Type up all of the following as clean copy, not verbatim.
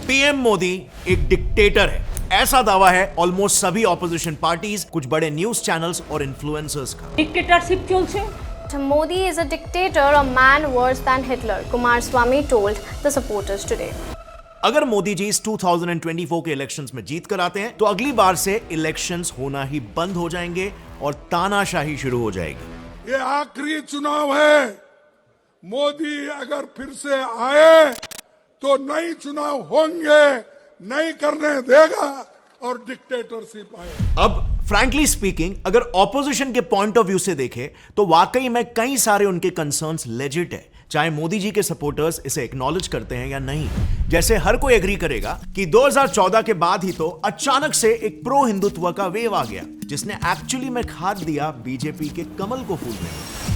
PM Modi एक dictator है, ऐसा दावा है ऑलमोस्ट सभी ऑपोजिशन पार्टीज, कुछ बड़े न्यूज चैनल्स और इन्फ्लुएंसर्स का। Dictatorship चलছে। Modi is a dictator, a man worse than Hitler, Kumaraswamy told the supporters today. अगर मोदी जी इस 2024 के इलेक्शंस में जीत कर आते हैं तो अगली बार से इलेक्शंस होना ही बंद हो जाएंगे और तानाशाही शुरू हो जाएगी। ये आखिरी चुनाव है। मोदी अगर फिर से आए तो नए चुनाव होंगे, नहीं करने देगा और डिक्टेटरशिप आए। अब फ्रैंकली स्पीकिंग, अगर ऑपोजिशन के पॉइंट ऑफ व्यू से देखें तो वाकई में कई सारे उनके कंसर्न्स लेजिट है, चाहे मोदी जी के सपोर्टर्स इसे एक्नॉलेज करते हैं या नहीं। जैसे हर कोई एग्री करेगा कि 2014 के बाद ही तो अचानक से एक प्रो हिंदुत्व का वेव आ गया, जिसने एक्चुअली में खाद दिया बीजेपी के कमल को फूलने में।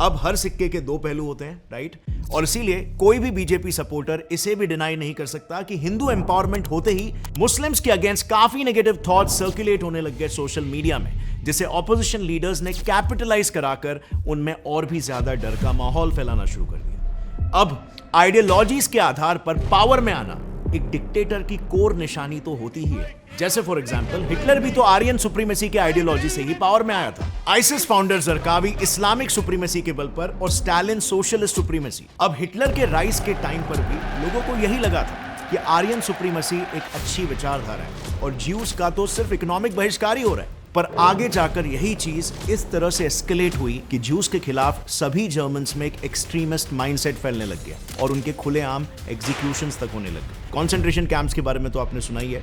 अब हर सिक्के के दो पहलू होते हैं, राइट? और इसीलिए कोई भी बीजेपी सपोर्टर इसे भी डिनाई नहीं कर सकता कि हिंदू एम्पावरमेंट होते ही मुस्लिम्स के अगेंस्ट काफी नेगेटिव थॉट्स सर्कुलेट होने लग गए सोशल मीडिया में, जिसे ऑपोजिशन लीडर्स ने कैपिटलाइज कराकर उनमें और भी ज्यादा डर का माहौल फैलाना शुरू कर दिया। अब आइडियोलॉजीज के आधार पर पावर में आना एक डिक्टेटर की कोर निशानी तो होती ही है। जैसे फॉर एग्जांपल हिटलर भी तो आर्यन सुप्रीमेसी के आइडियोलॉजी से ही पावर में आया था। ISIS founder Zarqawi Islamic supremacy के बल पर और स्टालिन सोशलिस्ट सुप्रीमेसी। अब हिटलर के राइज के टाइम पर भी लोगों को यही लगा था कि आर्यन सुप्रीमेसी एक अच्छी विचारधारा है और ज्यूज का तो सिर्फ इकोनॉमिक बहिष्कार ही हो रहा है। पर आगे जाकर यही चीज इस तरह से एस्केलेट हुई कि ज्यूज के खिलाफ सभी जर्मन्स में एक एक्सट्रीमिस्ट माइंडसेट फैलने लग गया और उनके खुलेआम एग्जीक्यूशंस तक होने लग गए। कॉन्सेंट्रेशन कैंप्स के बारे में तो आपने सुना ही है।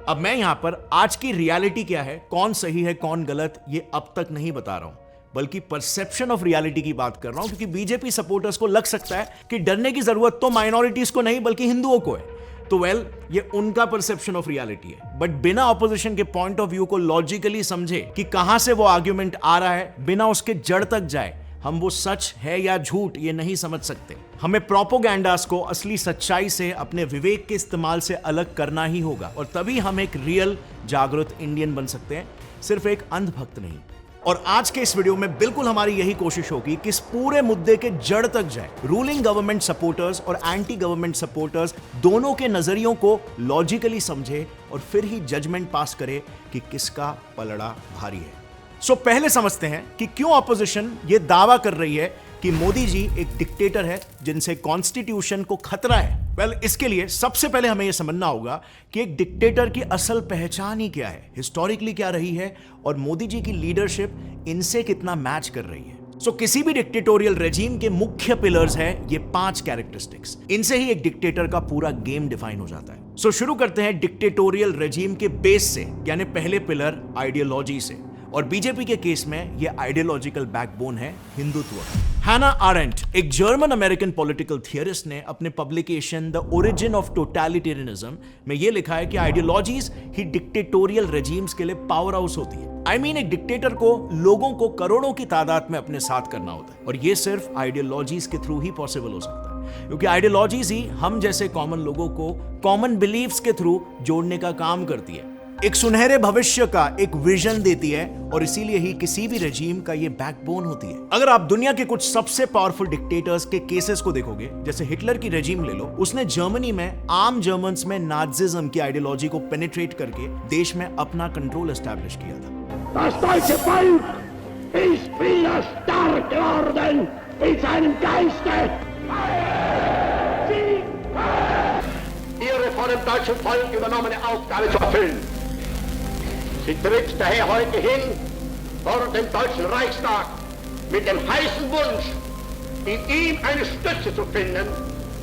अब मैं यहां पर आज की रियलिटी क्या है, कौन सही है कौन गलत, ये अब तक नहीं बता रहा हूं, बल्कि परसेप्शन ऑफ रियलिटी की बात कर रहा हूं, क्योंकि बीजेपी सपोर्टर्स को लग सकता है कि डरने की जरूरत तो माइनॉरिटीज को नहीं बल्कि हिंदुओं को है। तो ये उनका परसेप्शन ऑफ रियलिटी है, बट बिना ऑपोजिशन के पॉइंट ऑफ व्यू को लॉजिकली समझे कि कहां से वो आर्ग्यूमेंट आ रहा है, बिना उसके जड़ तक जाए हम वो सच है या झूठ ये नहीं समझ सकते। हमें प्रोपोगैंडास को असली सच्चाई से अपने विवेक के इस्तेमाल से अलग करना ही होगा, और तभी हम एक रियल जागरूक इंडियन बन सकते हैं, सिर्फ एक अंधभक्त नहीं। और आज के इस वीडियो में बिल्कुल हमारी यही कोशिश होगी कि इस पूरे मुद्दे के जड़ तक जाए, रूलिंग गवर्नमेंट सपोर्टर्स और एंटी गवर्नमेंट सपोर्टर्स दोनों के नजरियों को लॉजिकली समझे और फिर ही जजमेंट पास करे कि किसका पलड़ा भारी है। सो पहले समझते हैं कि क्यों ऑपोजिशन ये दावा कर रही है कि मोदी जी एक डिक्टेटर है जिनसे कॉन्स्टिट्यूशन को खतरा है। इसके लिए सबसे पहले हमें यह समझना होगा कि एक डिक्टेटर की असल पहचान ही क्या है, हिस्टोरिकली क्या रही है, और मोदी जी की लीडरशिप इनसे कितना मैच कर रही है। किसी भी डिक्टेटोरियल रेजिम के मुख्य पिलर्स हैं ये 5 कैरेक्टरिस्टिक्स। इनसे ही एक डिक्टेटर का पूरा गेम डिफाइन हो जाता है। शुरू करते हैं डिक्टेटोरियल रेजिम के बेस से, यानी पहले पिलर आइडियोलॉजी से, और बीजेपी के केस में यह आइडियोलॉजिकल बैकबोन है हिंदुत्व। हैना आरेंट, एक जर्मन अमेरिकन पॉलिटिकल थियरिस्ट, ने अपने publication the origin of totalitarianism में यह लिखा है कि आइडियोलॉजीज ही डिक्टेटोरियल रेजिम्स के लिए पावर हाउस होती है। एक डिक्टेटर को लोगों को करोड़ों की तादाद में अपने साथ करना होता है, और यह सिर्फ आइडियोलॉजीज के थ्रू ही पॉसिबल हो सकता है, क्योंकि आइडियोलॉजीज ही हम जैसे कॉमन लोगों को कॉमन बिलीव्स के थ्रू जोड़ने का काम करती है, एक सुनहरे भविष्य का एक विजन देती है, और इसीलिए ही किसी भी रेजिम का ये बैकबोन होती है। अगर आप दुनिया के कुछ सबसे पावरफुल डिक्टेटर्स के केसेस को देखोगे, जैसे हिटलर की रेजिम ले लो, उसने जर्मनी में आम जर्मन्स में नाजिज्म की आइडियोलॉजी को पेनिट्रेट करके देश में अपना कंट्रोल एस्टैब्लिश किया था। Das deutsche Volk ist wieder stark geworden in seinem Geiste. Ihre von dem deutschen Volk übernommene Aufgabe zu erfüllen. Sie tritt daher heute hin vor dem Deutschen Reichstag mit dem heißen Wunsch, in ihm eine Stütze zu finden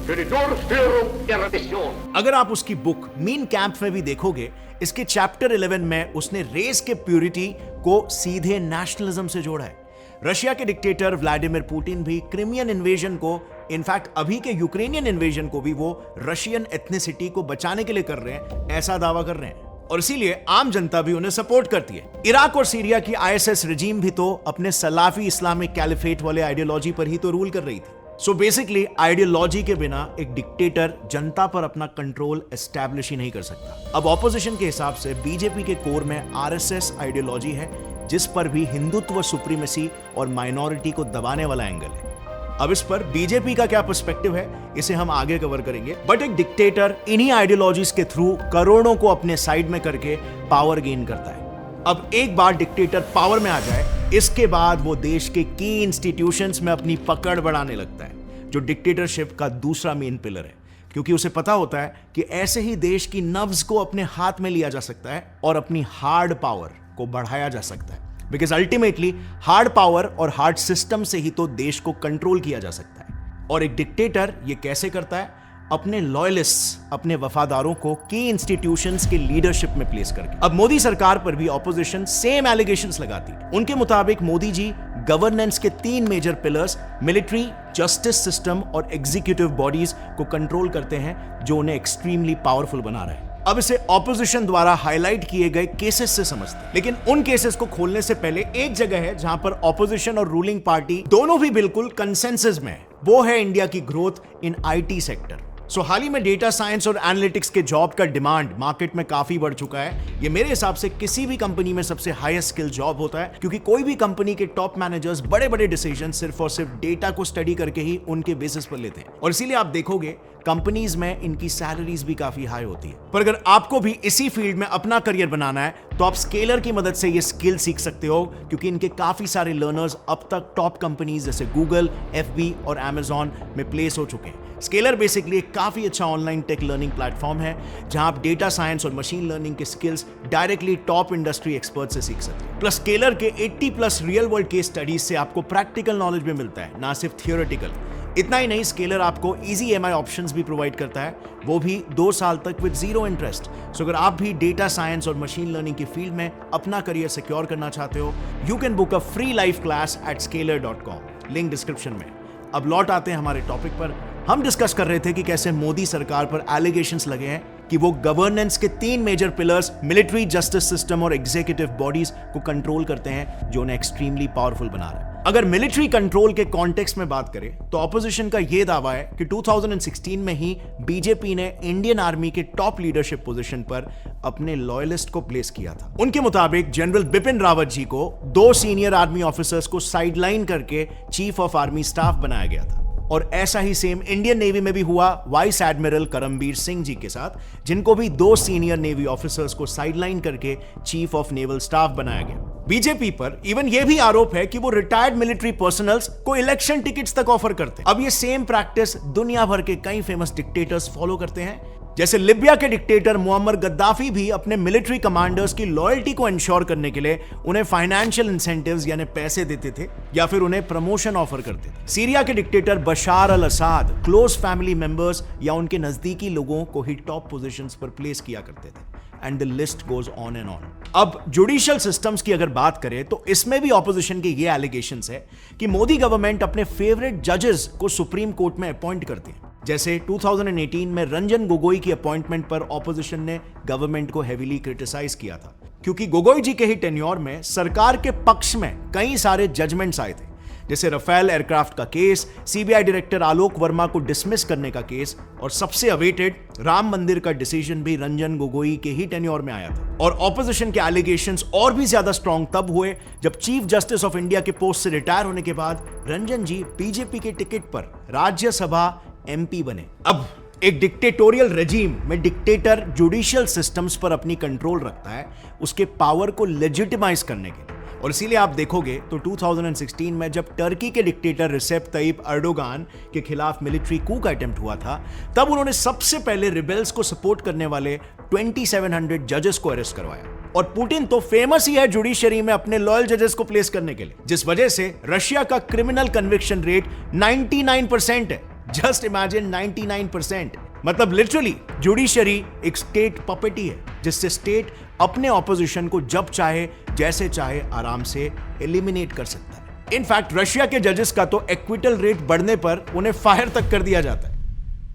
für die Durchführung ihrer Mission. अगर आप उसकी book mean camp में भी देखोगे, इसके chapter 11 में उसने race के प्यूरिटी को सीधे नेशनलिज्म से जोड़ा है। रशिया के डिक्टेटर व्लादिमीर पुतिन भी क्रिमियन इन्वेजन को, इनफैक्ट अभी के यूक्रेनियन इन्वेजन को भी वो रशियन एथनिसिटी को बचाने के लिए कर रहे हैं, ऐसा दावा कर रहे हैं, और इसीलिए आम जनता भी उन्हें सपोर्ट करती है। इराक और सीरिया की आईएसएस रेजिम भी तो अपने सलाफी इस्लामिक कैलिफेट वाले आइडियोलॉजी पर ही तो रूल कर रही थी। बेसिकली आइडियोलॉजी के बिना एक डिक्टेटर जनता पर अपना कंट्रोल एस्टैब्लिश ही नहीं कर सकता। अब ऑपोजिशन के हिसाब से बीजेपी के कोर में आरएसएस आइडियोलॉजी है, जिस पर भी हिंदुत्व, सुप्रीमेसी और माइनॉरिटी को दबाने वाला एंगल है। अब इस पर बीजेपी का क्या पर्सपेक्टिव है इसे हम आगे कवर करेंगे, बट एक डिक्टेटर इन्हीं आइडियोलॉजीज के थ्रू करोड़ों को अपने साइड में करके पावर गेन करता है। अब एक बार डिक्टेटर पावर में आ जाए, इसके बाद वो देश के की इंस्टीट्यूशंस में अपनी पकड़ बढ़ाने लगता है, जो डिक्टेटरशिप का दूसरा मेन पिलर है, क्योंकि उसे पता होता है कि ऐसे ही देश की नब्ज को अपने हाथ में लिया जा सकता है और अपनी हार्ड पावर को बढ़ाया जा सकता है। बिकॉज अल्टीमेटली हार्ड पावर और हार्ड सिस्टम से ही तो देश को कंट्रोल किया जा सकता है। और एक डिक्टेटर ये कैसे करता है? अपने लॉयलिस्ट्स, अपने वफादारों को की इंस्टीट्यूशंस के लीडरशिप में प्लेस करके। अब मोदी सरकार पर भी ऑपोजिशन सेम एलिगेशंस लगाती है। उनके मुताबिक मोदी जी गवर्नेंस के 3 major pillars military, justice system और एग्जीक्यूटिव बॉडीज को कंट्रोल करते हैं, जो उन्हें एक्सट्रीमली पावरफुल बना रहा है। अब इसे ऑपोजिशन द्वारा हाईलाइट किए गए केसेस से समझते हैं, लेकिन उन केसेस को खोलने से पहले एक जगह है जहां पर ऑपोजिशन और रूलिंग पार्टी दोनों भी बिल्कुल कंसेंसस में है, वो है इंडिया की ग्रोथ इन आईटी सेक्टर। सो हाल ही में डेटा साइंस और एनालिटिक्स के जॉब का डिमांड मार्केट में काफी बढ़ चुका है। ये मेरे हिसाब से किसी भी कंपनी में सबसे हाईएस्ट स्किल जॉब होता है, क्योंकि कोई भी कंपनी के टॉप मैनेजर्स बड़े बड़े डिसीजन सिर्फ और सिर्फ डेटा को स्टडी करके ही उनके बेसिस पर लेते हैं, और इसीलिए आप देखोगे कंपनीज में इनकी सैलरीज भी काफी हाई होती है। पर अगर आपको भी इसी फील्ड में अपना करियर बनाना है तो आप स्केलर की मदद से ये स्किल सीख सकते हो, क्योंकि इनके काफी सारे लर्नर्स अब तक टॉप कंपनीज जैसे गूगल, एफबी और अमेजॉन में प्लेस हो चुके हैं। स्केलर बेसिकली एक काफी अच्छा ऑनलाइन टेक लर्निंग प्लेटफॉर्म है, जहां आप डेटा साइंस और मशीन लर्निंग के skills directly top industry expert से सीख सकते हैं। प्लस स्केलर के 80+ रियल वर्ल्ड केस स्टडीज से आपको प्रैक्टिकल नॉलेज भी मिलता है, ना सिर्फ थियोरेटिकल। इतना ही नहीं, स्केलर आपको इजी EMI ऑप्शंस भी प्रोवाइड करता है, वो भी 2 साल तक विद 0 इंटरेस्ट। सो अगर आप भी डेटा साइंस और मशीन लर्निंग की फील्ड में अपना करियर सिक्योर करना चाहते हो, you can book a free live class at scalar.com, link description में। अब लौट आते हैं हमारे टॉपिक पर। हम डिस्कस कर रहे थे कि कैसे मोदी सरकार पर एलिगेशंस लगे हैं कि वो गवर्नेंस के 3 major pillars military, justice system और एग्जीक्यूटिव बॉडीज को कंट्रोल करते हैं, जो उन्हें एक्सट्रीमली पावरफुल बना रहा है। अगर मिलिट्री कंट्रोल के कॉन्टेक्स्ट में बात करें तो ऑपोजिशन का यह दावा है कि 2016 में ही बीजेपी ने इंडियन आर्मी के टॉप लीडरशिप पोजीशन पर अपने लॉयलिस्ट को प्लेस किया था। उनके मुताबिक जनरल बिपिन रावत जी को 2 सीनियर आर्मी ऑफिसर्स को साइडलाइन करके चीफ ऑफ आर्मी स्टाफ बनाया गया था। और ऐसा ही सेम इंडियन नेवी में भी हुआ वाइस एडमिरल करमबीर सिंह जी के साथ, जिनको भी 2 सीनियर नेवी ऑफिसर्स को साइडलाइन करके चीफ ऑफ नेवल स्टाफ बनाया गया। बीजेपी पर इवन यह भी आरोप है कि वो रिटायर्ड मिलिट्री पर्सनल्स को इलेक्शन टिकट्स तक ऑफर करते हैं। अब ये सेम प्रैक्टिस दुनिया भर के कई फेमस डिक्टेटर्स फॉलो करते हैं, जैसे लिबिया के डिक्टेटर मुअम्मर गद्दाफी भी अपने मिलिट्री कमांडर्स की लॉयल्टी को इंश्योर करने के लिए उन्हें फाइनेंशियल इंसेंटिव्स यानी पैसे देते थे, या फिर उन्हें प्रमोशन ऑफर करते थे। सीरिया के डिक्टेटर बशार अल असाद क्लोज फैमिली मेंबर्स या उनके नजदीकी लोगों को ही टॉप पोजीशंस पर प्लेस किया करते थे, and the list goes on and on. अब जुडिशियल सिस्टम्स की अगर बात करें तो इसमें भी ऑपोजिशन के ये एलिगेशंस है कि मोदी गवर्नमेंट अपने फेवरेट जजेस को सुप्रीम कोर्ट में अपॉइंट करती है। जैसे 2018 में रंजन गोगोई की अपॉइंटमेंट पर ऑपोजिशन ने गवर्नमेंट को हेवीली क्रिटिसाइज किया था, क्योंकि गोगोई जी के ही टेन्योर में सरकार के पक्ष में कई सारे जजमेंट्स आए थे, जैसे राफेल एयरक्राफ्ट का केस, सीबीआई डायरेक्टर आलोक वर्मा को डिसमिस करने का केस, और सबसे अवेटेड राम मंदिर का डिसीजन भी रंजन गोगोई के ही टेन्योर में आया था। और ऑपोजिशन के एलिगेशंस और भी ज्यादा स्ट्रॉन्ग तब हुए जब चीफ जस्टिस ऑफ इंडिया के पोस्ट से रिटायर होने के बाद रंजन जी बीजेपी के टिकट पर राज्यसभा MP बने। अब एक डिक्टेटोरियल रेजिम में डिक्टेटर जुडिशियल सिस्टम्स पर अपनी कंट्रोल रखता है उसके पावर को लेजिटिमाइज करने के लिए, और इसीलिए आप देखोगे तो 2016 में जब टर्की के डिक्टेटर रिसेप तय्यिप एर्डोगान के खिलाफ मिलिट्री कू का अटेम्प्ट हुआ था, तब उन्होंने सबसे पहले रिबेल्स को सपोर्ट करने वाले 2700 जजेस को अरेस्ट करवाया। और पुतिन तो फेमस ही है जुडिशरी में अपने लॉयल जजेस को प्लेस करने के लिए, जिस वजह से रशिया का क्रिमिनल कन्विक्शन रेट 99% है। Just imagine 99%। मतलब लिटरली जुडिशरी एक स्टेट पपेटी है, जिससे स्टेट अपने ऑपोजिशन को जब चाहे जैसे चाहे आराम से एलिमिनेट कर सकता है। इनफैक्ट रशिया के जजेस का तो एक्विटल रेट बढ़ने पर उन्हें फायर तक कर दिया जाता है।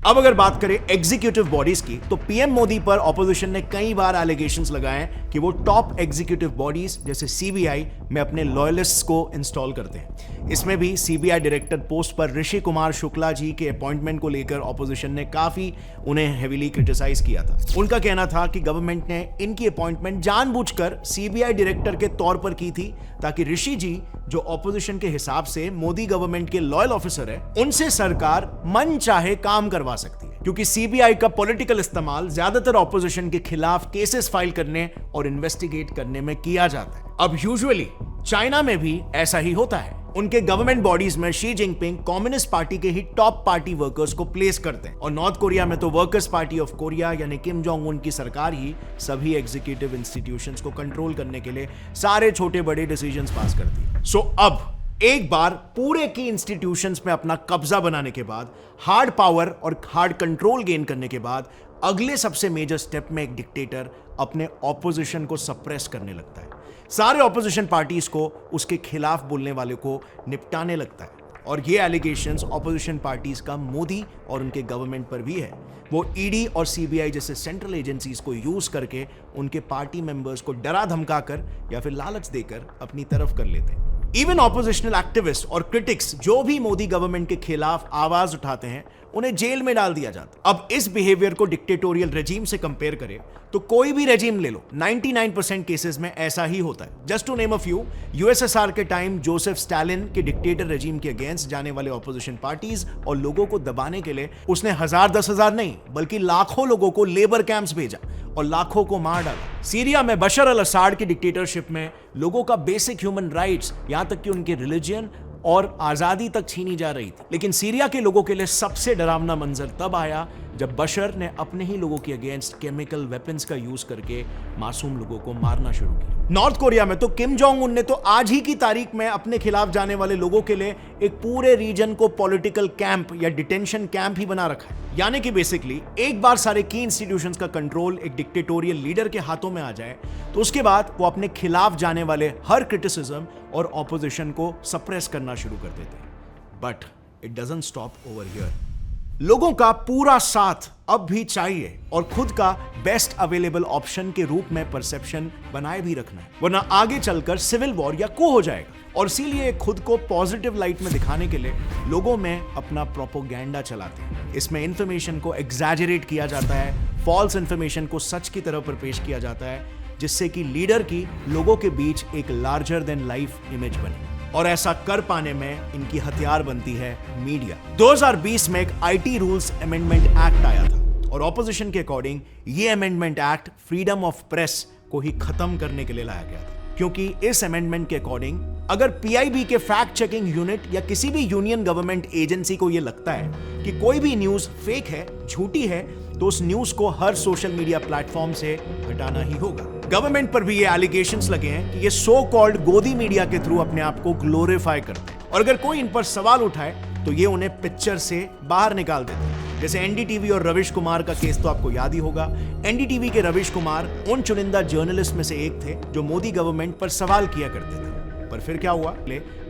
अब अगर बात करें एग्जीक्यूटिव बॉडीज की, तो पीएम मोदी पर ऑपोजिशन ने कई बार एलिगेशंस लगाए कि वो टॉप एग्जीक्यूटिव बॉडीज जैसे सीबीआई में अपने लॉयलिस्ट्स को इंस्टॉल करते हैं। इसमें भी सीबीआई डायरेक्टर पोस्ट पर ऋषि कुमार शुक्ला जी के अपॉइंटमेंट को लेकर ऑपोजिशन ने काफी उन्हें हेवीली क्रिटिसाइज किया था। उनका कहना था कि गवर्नमेंट ने इनकी अपॉइंटमेंट जानबूझकर सीबीआई डायरेक्टर के तौर पर की थी ताकि ऋषि जी, जो ऑपोजिशन के हिसाब से मोदी गवर्नमेंट के लॉयल ऑफिसर है, उनसे सरकार मन चाहे काम करवा सकती है, क्योंकि सीबीआई का पॉलिटिकल इस्तेमाल ज्यादातर ऑपोजिशन के खिलाफ केसेस फाइल करने और इन्वेस्टिगेट करने में किया जाता है। अब यूजुअली चाइना में भी ऐसा ही होता है। उनके गवर्नमेंट बॉडीज में शी जिनपिंग कम्युनिस्ट पार्टी के ही टॉप पार्टी वर्कर्स को प्लेस करते हैं, और नॉर्थ कोरिया में तो वर्कर्स पार्टी ऑफ कोरिया यानी किम जोंग उन की सरकार ही सभी एग्जीक्यूटिव इंस्टीट्यूशंस को कंट्रोल करने के लिए सारे छोटे बड़े डिसीजंस पास करती है। सो अब एक बार पूरे की इंस्टीट्यूशंस में अपना कब्जा बनाने के बाद, हार्ड पावर और हार्ड कंट्रोल गेन करने के बाद, अगले सबसे मेजर स्टेप में एक डिक्टेटर अपने ऑपोजिशन को सप्रेस करने लगता है। सारे ऑपोजिशन पार्टीज को उसके खिलाफ बोलने वाले को निपटाने लगता है, और ये एलिगेशंस ऑपोजिशन पार्टीज का मोदी और उनके गवर्नमेंट पर भी है। वो ईडी और सीबीआई जैसे सेंट्रल एजेंसीज को यूज करके उनके पार्टी मेंबर्स को डरा धमकाकर या फिर लालच देकर अपनी तरफ कर लेते हैं। इवन ऑपोजिशनल एक्टिविस्ट और क्रिटिक्स जो भी मोदी गवर्नमेंट के खिलाफ आवाज उठाते हैं, उन्हें जेल में डाल दिया जाता। अब इस बिहेवियर को डिक्टेटोरियल रेजिम से कंपेयर करें तो कोई भी रेजिम ले लो, 99% केसेस में ऐसा ही होता है। Just to name a few, USSR के टाइम जोसेफ स्टालिन के डिक्टेटर रेजिम के अगेंस्ट जाने वाले ऑपोजिशन पार्टीज और लोगों को दबाने के लिए उसने 1000-10,000 नहीं बल्कि लाखों लोगों को लेबर कैंप्स भेजा और लाखों को मार डाला। सीरिया में बशर अल असाद की डिक्टेटरशिप में लोगों का बेसिक ह्यूमन राइट्स, यहां तक कि उनके रिलीजन और आजादी तक छीनी जा रही थी। लेकिन सीरिया के लोगों के लिए सबसे डरावना मंजर तब आया जब बशर ने अपने ही लोगों के अगेंस्ट केमिकल वेपन्स का यूज करके मासूम लोगों को मारना शुरू किया। नॉर्थ कोरिया में तो किम जोंग उन ने तो आज ही की तारीख में अपने खिलाफ जाने वाले लोगों के लिए एक पूरे रीजन को पॉलिटिकल कैंप या डिटेंशन कैंप ही बना रखा है। यानी कि बेसिकली एक बार सारे की इंस्टीट्यूशंस का कंट्रोल एक डिक्टेटोरियल लीडर के हाथों में आ जाए तो उसके बाद वो अपने खिलाफ जाने वाले हर क्रिटिसिज्म और ऑपोजिशन को सप्रेस करना शुरू कर देते हैं। But it doesn't stop over here. लोगों का पूरा साथ अब भी चाहिए और खुद का बेस्ट अवेलेबल ऑप्शन के रूप में परसेप्शन बनाए भी रखना है, वरना आगे चलकर सिविल वॉर या को हो जाएगा। और इसीलिए खुद को पॉजिटिव लाइट में दिखाने के लिए लोगों में अपना प्रोपोगेंडा चलाते हैं। इसमें इंफॉर्मेशन को एग्जैजरेट किया जाता है, फॉल्स इंफॉर्मेशन को सच की तरह पर पेश किया जाता है, जिससे कि लीडर की लोगों के बीच एक लार्जर देन लाइफ इमेज बने। और ऐसा कर पाने में इनकी हथियार बनती है मीडिया। 2020 में एक आईटी रूल्स अमेंडमेंट एक्ट आया था और ऑपोजिशन के अकॉर्डिंग ये amendment act freedom of press को ही खत्म करने के लिए लाया गया था, क्योंकि इस अमेंडमेंट के अकॉर्डिंग अगर पीआईबी के फैक्ट चेकिंग यूनिट या किसी भी यूनियन गवर्नमेंट एजेंसी को यह लगता है कि कोई भी न्यूज फेक है, झूठी है, तो उस न्यूज को हर सोशल मीडिया प्लेटफॉर्म से हटाना ही होगा। गवर्नमेंट पर भी ये एलिगेशंस लगे हैं कि ये सो कॉल्ड गोदी मीडिया के थ्रू अपने आप को ग्लोरीफाई करते हैं, और अगर कोई इन पर सवाल उठाए तो ये उन्हें पिक्चर से बाहर निकाल देते हैं। जैसे एनडीटीवी और रविश कुमार का केस तो आपको याद ही होगा। एनडीटीवी के रविश कुमार उन चुनिंदा जर्नलिस्ट में से एक थे जो मोदी गवर्नमेंट पर सवाल किया करते थे, पर फिर क्या हुआ,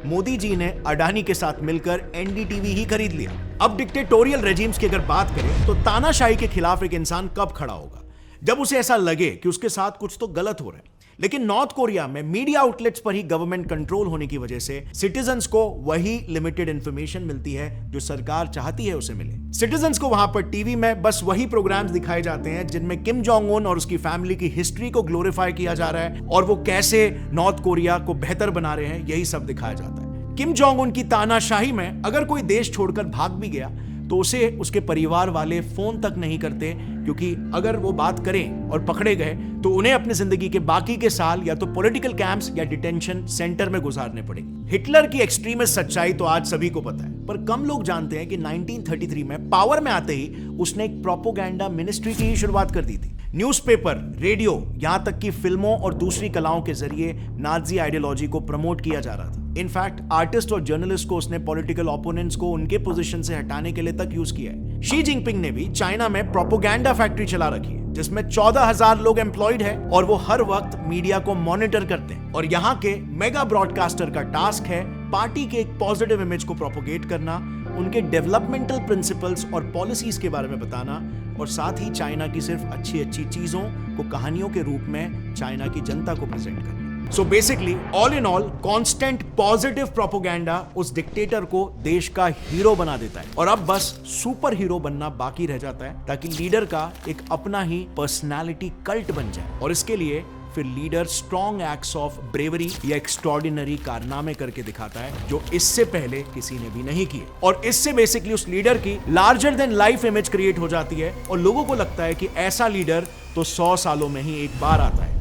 मोदी जी ने अडानी के साथ मिलकर एनडीटीवी ही खरीद लिया। अब डिक्टेटोरियल रेजिम्स की अगर बात करें तो तानाशाही के खिलाफ एक इंसान कब खड़ा होगा? जब उसे ऐसा लगे कि उसके साथ कुछ तो गलत हो रहा है। लेकिन नॉर्थ कोरिया में मीडिया आउटलेट्स पर ही गवर्नमेंट कंट्रोल होने की वजह से सिटीजन्स को वही लिमिटेड इंफॉर्मेशन मिलती है जो सरकार चाहती है उसे मिले। सिटीजन्स को वहां पर टीवी में बस वही प्रोग्राम्स दिखाए जाते हैं जिनमें किम जोंग उन और उसकी फैमिली की हिस्ट्री को ग्लोरीफाई किया जा रहा है और वो कैसे नॉर्थ कोरिया को बेहतर बना रहे हैं, यही सब दिखाया जाता है। किम जोंग उन की तानाशाही में अगर कोई देश छोड़कर भाग भी गया तो उसे उसके परिवार वाले फोन तक नहीं करते, क्योंकि अगर वो बात करें और पकड़े गए तो उन्हें अपनी जिंदगी के बाकी के साल या तो पॉलिटिकल कैंप्स या डिटेंशन सेंटर में गुजारने पड़ेंगे। हिटलर की एक्सट्रीमिस्ट सच्चाई तो आज सभी को पता है, पर कम लोग जानते हैं कि 1933 में पावर में आते ही उसने एक प्रोपोगेंडा मिनिस्ट्री की ही शुरुआत कर दी थी। न्यूज़पेपर, रेडियो, यहां तक कि फिल्मों और दूसरी कलाओं के जरिए नाजी आइडियोलॉजी को प्रमोट किया जा रहा था। इनफैक्ट आर्टिस्ट और जर्नलिस्ट को उसने पॉलिटिकल ओपोनेंट्स को उनके पोजीशन से हटाने के लिए तक यूज किया है। शी जिनपिंग ने भी चाइना में प्रोपोगेंडा फैक्ट्री चला रखी है जिसमें 14,000 लोग एम्प्लॉयड है और वो हर वक्त मीडिया को मॉनिटर करते हैं। और यहाँ के मेगा ब्रॉडकास्टर का टास्क है पार्टी के एक पॉजिटिव इमेज को प्रोपोगेट करना उनके डेवलपमेंटल प्रिंसिपल्स और पॉलिसीज के बारे में बताना और साथ ही चाइना की सिर्फ अच्छी अच्छी चीजों को कहानियों के रूप में चाइना की जनता को प्रेजेंट करना। So basically all in all constant positive propaganda उस डिक्टेटर को देश का हीरो बना देता है और अब बस सुपर हीरो बनना बाकी रह जाता है ताकि लीडर का एक अपना ही पर्सनालिटी कल्ट बन जाए और इसके लिए फिर leader strong acts of bravery या एक्स्ट्रॉर्डिनरी कारनामे करके दिखाता है जो इससे पहले किसी ने भी नहीं किए और इससे बेसिकली उस लीडर की larger than life image create हो जाती है और लोगों को लगता है कि ऐसा लीडर तो 100 सालों में ही एक बार आता है।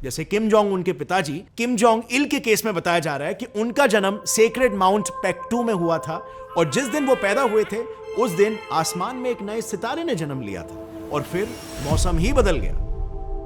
जैसे किम जोंग उन के पिताजी किम जोंग इल के केस में बताया जा रहा है कि उनका जन्म सेक्रेड माउंट पेक्टू में हुआ था और जिस दिन वो पैदा हुए थे उस दिन आसमान में एक नए सितारे ने जन्म लिया था और फिर मौसम ही बदल गया।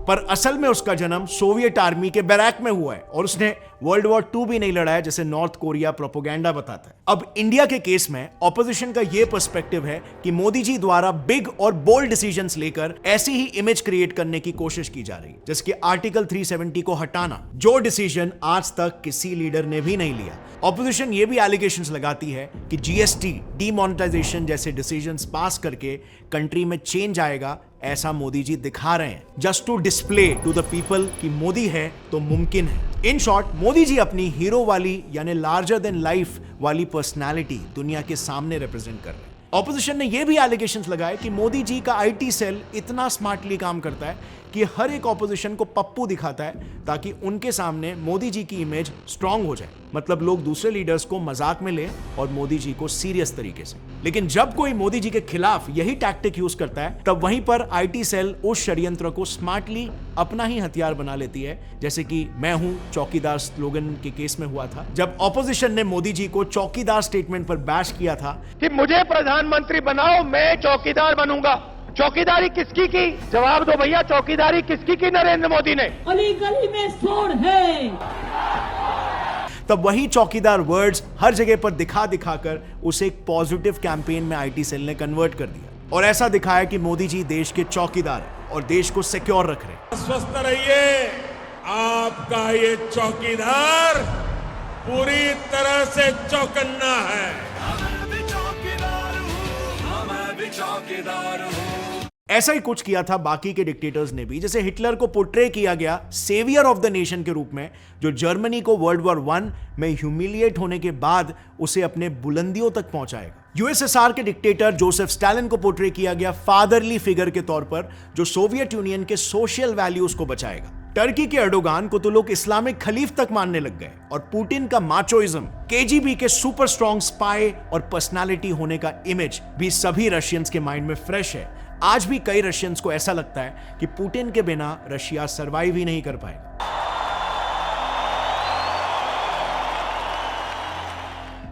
पर असल में उसका जन्म सोवियत आर्मी के बैरक में हुआ है और उसने वर्ल्ड वॉर 2 भी नहीं लड़ा है जैसे नॉर्थ कोरिया प्रोपेगेंडा बताता है। अब इंडिया के केस में ऑपोजिशन का यह पर्सपेक्टिव है कि मोदी जी द्वारा बिग और बोल्ड डिसीजंस लेकर ऐसी ही इमेज क्रिएट करने की कोशिश की जा रही है जैसे कि आर्टिकल 370 को हटाना, जो डिसीजन आज तक किसी लीडर ने भी नहीं लिया। ऑपोजिशन ये भी एलिगेशंस लगाती है कि जीएसटी डीमोनेटाइजेशन जैसे डिसीजंस पास करके कंट्री में चेंज आएगा, ऐसा मोदी जी दिखा रहे हैं just to display to the people कि मोदी है तो मुमकिन है। इन शॉर्ट मोदी जी अपनी हीरो वाली यानी लार्जर देन लाइफ वाली पर्सनालिटी दुनिया के सामने रिप्रेजेंट कर रहे हैं। ऑपोजिशन ने यह भी एलिगेशंस लगाए कि मोदी जी का आईटी सेल इतना स्मार्टली काम करता है कि हर एक ऑपोजिशन को पप्पू दिखाता है ताकि उनके सामने मोदी जी की इमेज स्ट्रांग हो जाए, मतलब लोग दूसरे लीडर्स को मजाक में ले और मोदी जी को सीरियस तरीके से। लेकिन जब कोई मोदी जी के खिलाफ यही टैक्टिक यूज करता है तब वहीं पर आईटी सेल उस षड्यंत्र को स्मार्टली अपना ही हथियार बना लेती है, जैसे कि मैं हूं चौकीदार स्लोगन के केस में हुआ था जब ऑपोजिशन ने मोदी जी को चौकीदार स्टेटमेंट पर बैश किया था कि मुझे प्रधानमंत्री बनाओ, मैं चौकीदार बनूंगा। चौकीदारी किसकी की? जवाब दो भैया, चौकीदारी किसकी की नरेंद्र मोदी ने? गली गली में शोर है। तब वही चौकीदार वर्ड्स हर जगह पर दिखा दिखाकर उसे एक पॉजिटिव कैंपेन में आईटी सेल ने कन्वर्ट कर दिया और ऐसा दिखाया कि मोदी जी देश के चौकीदार हैं और देश को सिक्योर रख रहे हैं। स्वस्थ रहिए, आपका ये चौकीदार पूरी तरह से चौकन्ना है। ऐसा ही कुछ किया था बाकी के डिक्टेटर्स ने भी, जैसे हिटलर को पोर्ट्रे किया गया सेवियर ऑफ द नेशन के रूप में जो जर्मनी को वर्ल्ड वॉर 1 में ह्यूमिलिएट होने के बाद उसे अपने बुलंदियों तक पहुंचाएगा। यूएसएसआर के डिक्टेटर जोसेफ स्टालिन को पोर्ट्रे किया गया फादरली फिगर के तौर पर जो सोवियत यूनियन के सोशल वैल्यूज को बचाएगा। टर्की के एर्डोगान को तो लोग इस्लामिक खलीफ तक मानने लग गए और पुतिन का माचोइज्म, केजीबी के सुपर स्ट्रॉन्ग स्पाई और पर्सनालिटी होने का इमेज भी सभी रशियंस के माइंड में फ्रेश है। आज भी कई रशियंस को ऐसा लगता है कि पुतिन के बिना रशिया सरवाइव ही नहीं कर पाएगा।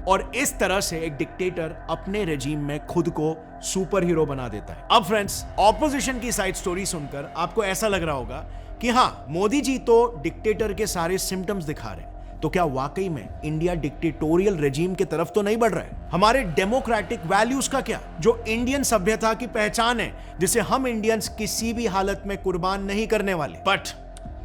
और इस तरह से एक डिक्टेटर अपने रेजिम में खुद को सुपर हीरो बना देता है। अब फ्रेंड्स, ऑपोजिशन की साइड स्टोरी सुनकर आपको ऐसा लग रहा होगा कि हां, मोदी जी तो डिक्टेटर के सारे सिम्टम्स दिखा रहे हैं, तो क्या वाकई में इंडिया डिक्टेटोरियल रेजिम की तरफ तो नहीं बढ़ रहा है? हमारे डेमोक्रेटिक वैल्यूज का क्या, जो इंडियन सभ्यता की पहचान है, जिसे हम इंडियंस किसी भी हालत में कुर्बान नहीं करने वाले। बट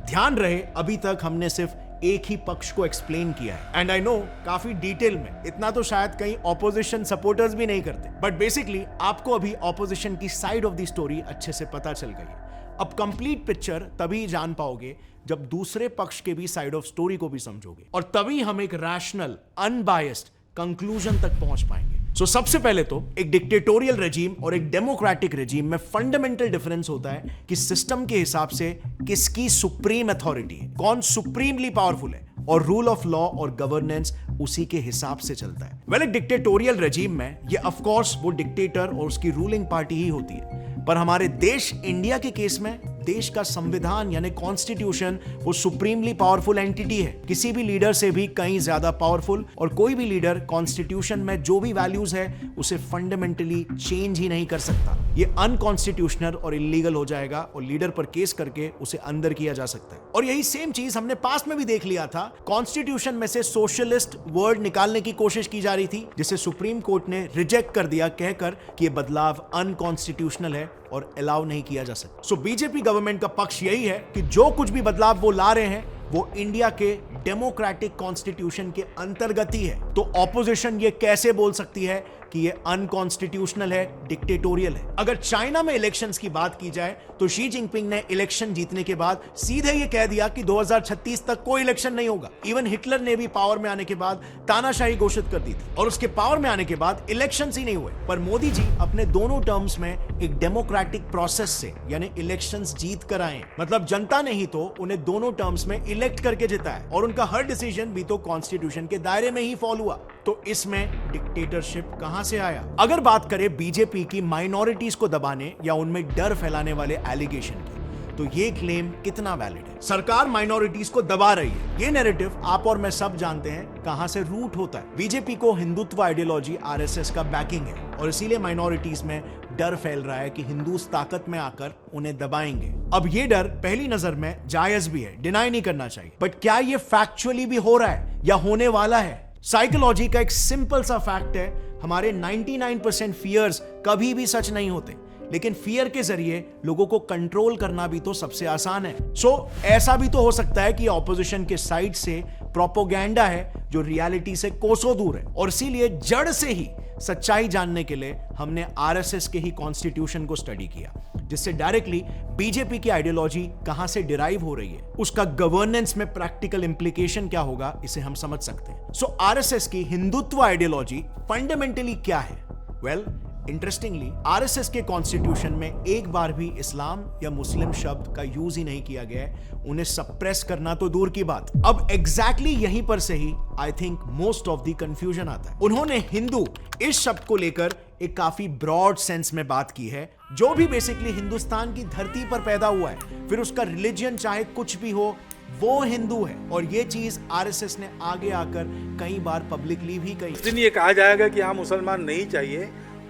ध्यान रहे, अभी तक हमने सिर्फ एक ही पक्ष को एक्सप्लेन किया है एंड आई नो काफी डिटेल में, इतना तो शायद कई ऑपोजिशन सपोर्टर्स भी नहीं करते, बट बेसिकली आपको अभी ऑपोजिशन की साइड ऑफ द स्टोरी अच्छे से पता चल गई है। अब कंप्लीट पिक्चर तभी जान पाओगे जब दूसरे पक्ष के भी साइड ऑफ स्टोरी को भी समझोगे और तभी हम एक रैशनल अनबायस्ड कंक्लूजन तक पहुंच पाएंगे। सो सबसे पहले तो एक डिक्टेटोरियल रेजिम और एक डेमोक्रेटिक रेजिम में फंडामेंटल डिफरेंस होता है कि सिस्टम के हिसाब से किसकी सुप्रीम अथॉरिटी है, कौन सुप्रीमली पावरफुल है और रूल ऑफ लॉ और गवर्नेंस उसी के हिसाब से चलता है। वेल, एक डिक्टेटोरियल रेजिम में ये ऑफ कोर्स वो डिक्टेटर और उसकी रूलिंग पार्टी ही होती है, पर हमारे देश इंडिया के केस में देश का संविधान यानी कॉन्स्टिट्यूशन वो सुप्रीमली पावरफुल एंटिटी है, किसी भी लीडर से भी कहीं ज्यादा पावरफुल, और कोई भी लीडर कॉन्स्टिट्यूशन में जो भी वैल्यूज है उसे फंडामेंटली चेंज ही नहीं कर सकता। ये अनकॉन्स्टिट्यूशनल और इलीगल हो जाएगा और लीडर पर केस करके उसे अंदर किया जा सकता है। और यही सेम चीज हमने पास्ट में भी देख लिया था, कॉन्स्टिट्यूशन में से सोशलिस्ट वर्ड निकालने की कोशिश की जा रही थी जिसे सुप्रीम कोर्ट ने रिजेक्ट कर दिया कहकर कि यह बदलाव अनकॉन्स्टिट्यूशनल है और अलाउ नहीं किया जा सकता। सो बीजेपी गवर्नमेंट का पक्ष यही है कि जो कुछ भी बदलाव वो ला रहे हैं वो इंडिया के डेमोक्रेटिक कॉन्स्टिट्यूशन के अंतर्गत ही है। तो ऑपोजिशन ये कैसे बोल सकती है कि ये अनकॉन्स्टिट्यूशनल है, डिक्टेटोरियल है? अगर चाइना में इलेक्शंस की बात की जाए तो शी जिनपिंग ने इलेक्शन जीतने के बाद सीधे ये कह दिया कि 2036 तक कोई इलेक्शन नहीं होगा। इवन हिटलर ने भी पावर में आने के बाद तानाशाही घोषित कर दी थी और उसके पावर में आने के बाद इलेक्शंस ही नहीं हुए। पर मोदी जी अपने दोनों टर्म्स में एक डेमोक्रेटिक प्रोसेस से यानी इलेक्शंस जीत कर आए। मतलब जनता ने ही तो उन्हें दोनों टर्म्स में इलेक्ट करके जिताया और उनका हर डिसीजन भी तो कॉन्स्टिट्यूशन के दायरे में ही फॉलो हुआ। तो इसमें डिक्टेटरशिप कहां से आया? अगर बात करें बीजेपी की माइनॉरिटीज को दबाने या उनमें डर फैलाने वाले एलिगेशन की, तो ये क्लेम कितना वैलिड है? सरकार माइनॉरिटीज को दबा रही है, ये नैरेटिव आप और मैं सब जानते हैं कहां से रूट होता है। बीजेपी को हिंदुत्व आइडियोलॉजी आरएसएस का बैकिंग है और इसीलिए माइनॉरिटीज में डर फैल रहा है कि हिंदूस ताकत में आकर उन्हें दबाएंगे। अब ये डर पहली नजर में जायज भी है, डिनाई नहीं करना चाहिए, बट क्या ये फैक्चुअली भी हो रहा है या होने वाला है? साइकोलॉजी का एक सिंपल सा फैक्ट है, हमारे 99% फियर्स कभी भी सच नहीं होते, लेकिन फियर के जरिए लोगों को कंट्रोल करना भी तो सबसे आसान है। सो ऐसा भी तो हो सकता है कि ऑपोजिशन के साइड से प्रोपोगेंडा है जो रियलिटी से कोसों दूर है और इसीलिए जड़ से ही सच्चाई जानने के लिए हमने आरएसएस के ही कॉन्स्टिट्यूशन को स्टडी किया, जिससे डायरेक्टली बीजेपी की आइडियोलॉजी कहां से डिराइव हो रही है, उसका गवर्नेंस में प्रैक्टिकल इंप्लीकेशन क्या होगा, इसे हम समझ सकते हैं। सो आरएसएस की हिंदुत्व आइडियोलॉजी फंडामेंटली क्या है? वेल, इंटरेस्टिंगली आरएसएस के कॉन्स्टिट्यूशन में एक बार भी इस्लाम या मुस्लिम शब्द का यूज ही नहीं किया गया है, उन्हें सप्रेस करना तो दूर की बात। अब एग्जैक्टली यहीं पर से ही I think most of the confusion आता है। उन्होंने हिंदू इस शब्द को लेकर एक काफी ब्रॉड सेंस में बात की है, जो भी बेसिकली हिंदुस्तान की धरती पर पैदा हुआ है, फिर उसका रिलीजन चाहे कुछ भी हो, वो हिंदू है। और ये चीज आरएसएस ने आगे आकर कई बार पब्लिकली भी कही। उस दिन ये कहा जाएगा कि हाँ मुसलमान नहीं चाहिए,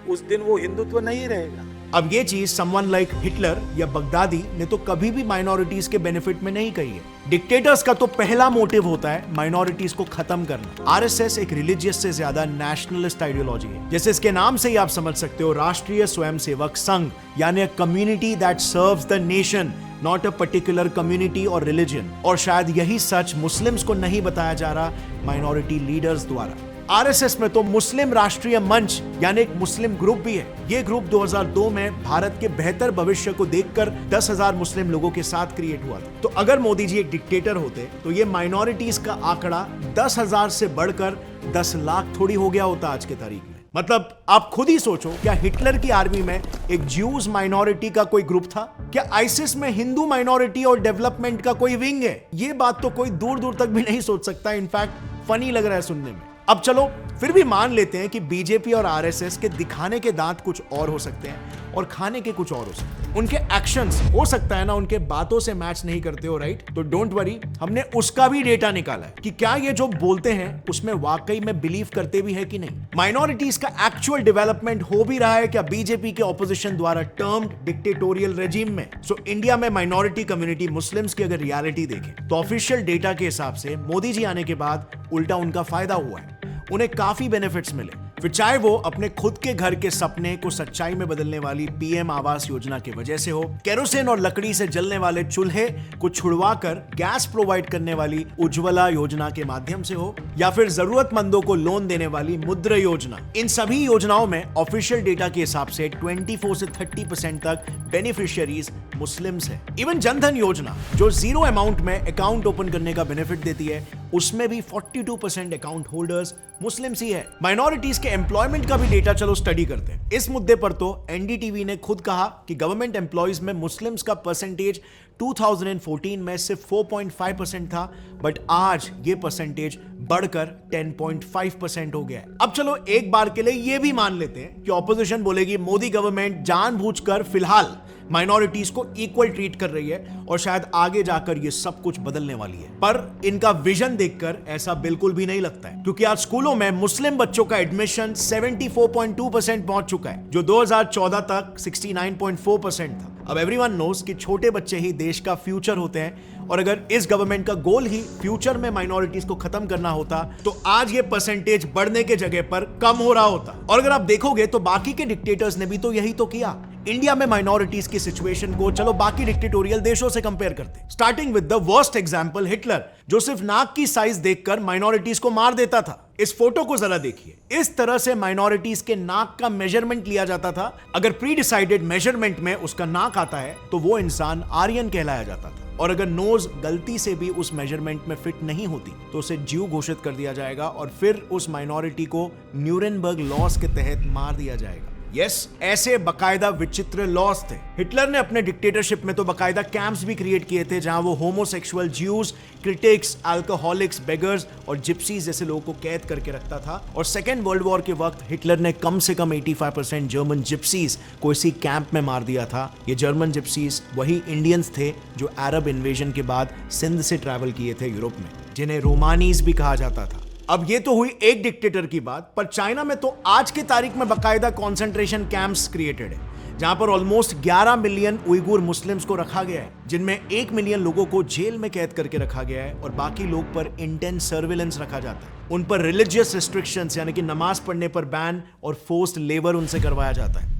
उस दिन वो हिंदुत्व नहीं रहेगा। अब ये चीज समवन लाइक हिटलर या बगदादी ने तो कभी भी माइनॉरिटीज के बेनिफिट में नहीं कही है। डिक्टेटर्स का तो पहला मोटिव होता है माइनॉरिटीज को खत्म करना। आरएसएस एक रिलीजियस से ज्यादा नेशनलिस्ट आइडियोलॉजी है, जैसे इसके नाम से ही आप समझ सकते हो, राष्ट्रीय स्वयंसेवक संघ, यानी community that serves the nation, not a particular community और रिलीजन। और शायद यही सच मुस्लिम्स को नहीं बताया जा रहा माइनॉरिटी लीडर्स द्वारा। आरएसएस में तो मुस्लिम राष्ट्रीय मंच यानी एक मुस्लिम ग्रुप भी है। ये ग्रुप 2002 में भारत के बेहतर भविष्य को देखकर 10,000 मुस्लिम लोगों के साथ क्रिएट हुआ था। तो अगर मोदी जी एक डिक्टेटर होते तो ये माइनॉरिटीज का आंकड़ा 10,000 से बढ़कर 10 लाख थोड़ी हो गया होता आज के तारीख में। मतलब आप खुद ही सोचो, क्या हिटलर की आर्मी में एक ज्यूज माइनॉरिटी का कोई ग्रुप था? क्या आईसिस में हिंदू माइनॉरिटी और डेवलपमेंट का कोई विंग है? ये बात तो कोई दूर दूर तक भी नहीं सोच सकता। इनफैक्ट फनी लग रहा है सुनने में। अब चलो फिर भी मान लेते हैं कि बीजेपी और आरएसएस के दिखाने के दांत कुछ और हो सकते हैं और खाने के कुछ और हो सकते हैं। उनके एक्शंस हो सकता है ना उनके बातों से मैच नहीं करते हो, राइट? तो डोंट वरी, हमने उसका भी डेटा निकाला है कि क्या ये जो बोलते हैं उसमें वाकई में बिलीव करते भी है कि नहीं। माइनॉरिटीज का एक्चुअल डेवलपमेंट हो भी रहा है क्या बीजेपी के ऑपोजिशन द्वारा टर्म्ड डिक्टेटोरियल रेजिम में? सो इंडिया में माइनॉरिटी कम्युनिटी मुस्लिम्स की अगर रियलिटी देखें तो ऑफिशियल डेटा के हिसाब से मोदी जी आने के बाद उल्टा उनका फायदा हुआ है। उन्हें काफी बेनिफिट्स मिले, फिर चाहे वो अपने खुद के घर के सपने को सच्चाई में बदलने वाली पीएम आवास योजना की वजह से हो, केरोसिन और लकड़ी से जलने वाले चूल्हे को छुड़वाकर गैस प्रोवाइड करने वाली उज्ज्वला योजना के माध्यम से हो, या फिर जरूरतमंदों को लोन देने वाली मुद्रा योजना। इन सभी योजनाओं में ऑफिशियल डेटा के हिसाब से 24 से 30% तक बेनिफिशियरीज मुस्लिम्स है। इवन जनधन योजना जो 0 अमाउंट में अकाउंट ओपन करने का बेनिफिट देती है, उसमें भी 42% अकाउंट होल्डर्स मुस्लिम्स ही है। माइनॉरिटीज के एम्प्लॉयमेंट का भी डेटा चलो स्टडी करते हैं। इस मुद्दे पर तो एनडीटीवी ने खुद कहा कि गवर्नमेंट एम्प्लॉयज में मुस्लिम्स का परसेंटेज 2014 में सिर्फ 4.5% था, बट आज ये परसेंटेज बढ़कर 10.5% हो गया है। अब चलो एक बार के लिए ये भी मान लेते हैं कि ऑपोजिशन बोलेगी मोदी गवर्नमेंट जानबूझकर फिलहाल माइनॉरिटीज को इक्वल ट्रीट कर रही है और शायद आगे जाकर ये सब कुछ बदलने वाली है। पर इनका विजन देखकर ऐसा बिल्कुल भी नहीं लगता है, क्योंकि आज स्कूलों में मुस्लिम बच्चों का एडमिशन 74.2% पहुंच चुका है, जो 2014 तक 69.4% था। अब एवरीवन नोस कि छोटे बच्चे ही देश का फ्यूचर होते हैं, और अगर इस गवर्नमेंट का गोल ही फ्यूचर में माइनॉरिटीज को खत्म करना होता तो आज ये परसेंटेज बढ़ने के जगह पर कम हो रहा होता। और अगर आप देखोगे तो बाकी के डिक्टेटर्स ने भी तो यही तो किया। इंडिया में माइनॉरिटीज की सिचुएशन को चलो बाकी डिक्टेटोरियल देशों से कंपेयर करते हैं। Starting with the worst example, Hitler, जो सिर्फ नाक की साइज देखकर माइनॉरिटीज को मार देता था। इस फोटो को जरा देखिए। इस तरह से माइनॉरिटीज के नाक का मेजरमेंट लिया जाता था। अगर प्री डिसाइडेड मेजरमेंट में उसका नाक आता है तो वो इंसान आर्यन कहलाया जाता था, और अगर नोज गलती से भी उस मेजरमेंट में फिट नहीं होती तो उसे ज्यू घोषित कर दिया जाएगा और फिर उस माइनॉरिटी को न्यूरेनबर्ग लॉस के तहत मार दिया जाएगा। यस, ऐसे बकायदा विचित्र लॉस थे। हिटलर ने अपने डिक्टेटरशिप में तो बकायदा कैंप्स भी क्रिएट किए थे जहां वो homosexual, Jews, critics, alcoholics, beggars और जिप्सीज जैसे लोगों को कैद करके रखता था। और सेकेंड वर्ल्ड वॉर के वक्त हिटलर ने कम से कम 85% जर्मन जिप्सीज को इसी कैंप में मार दिया था। ये जर्मन जिप्सीज वही इंडियंस थे जो अरब इन्वेजन के बाद सिंध से ट्रैवल किए थे यूरोप में, जिन्हें रोमानीज भी कहा जाता था। अब ये तो हुई एक डिक्टेटर की बात, पर चाइना में तो आज की तारीख में बकायदा कॉन्सेंट्रेशन कैंप्स क्रिएटेड है जहां पर ऑलमोस्ट 11 मिलियन उइगुर मुस्लिम्स को रखा गया है, जिनमें 1 मिलियन लोगों को जेल में कैद करके रखा गया है और बाकी लोग पर इंटेंस सर्विलेंस रखा जाता है। उन पर रिलीजियस रिस्ट्रिक्शंस यानी कि नमाज पढ़ने पर बैन और फोर्स्ड लेबर उनसे करवाया जाता है।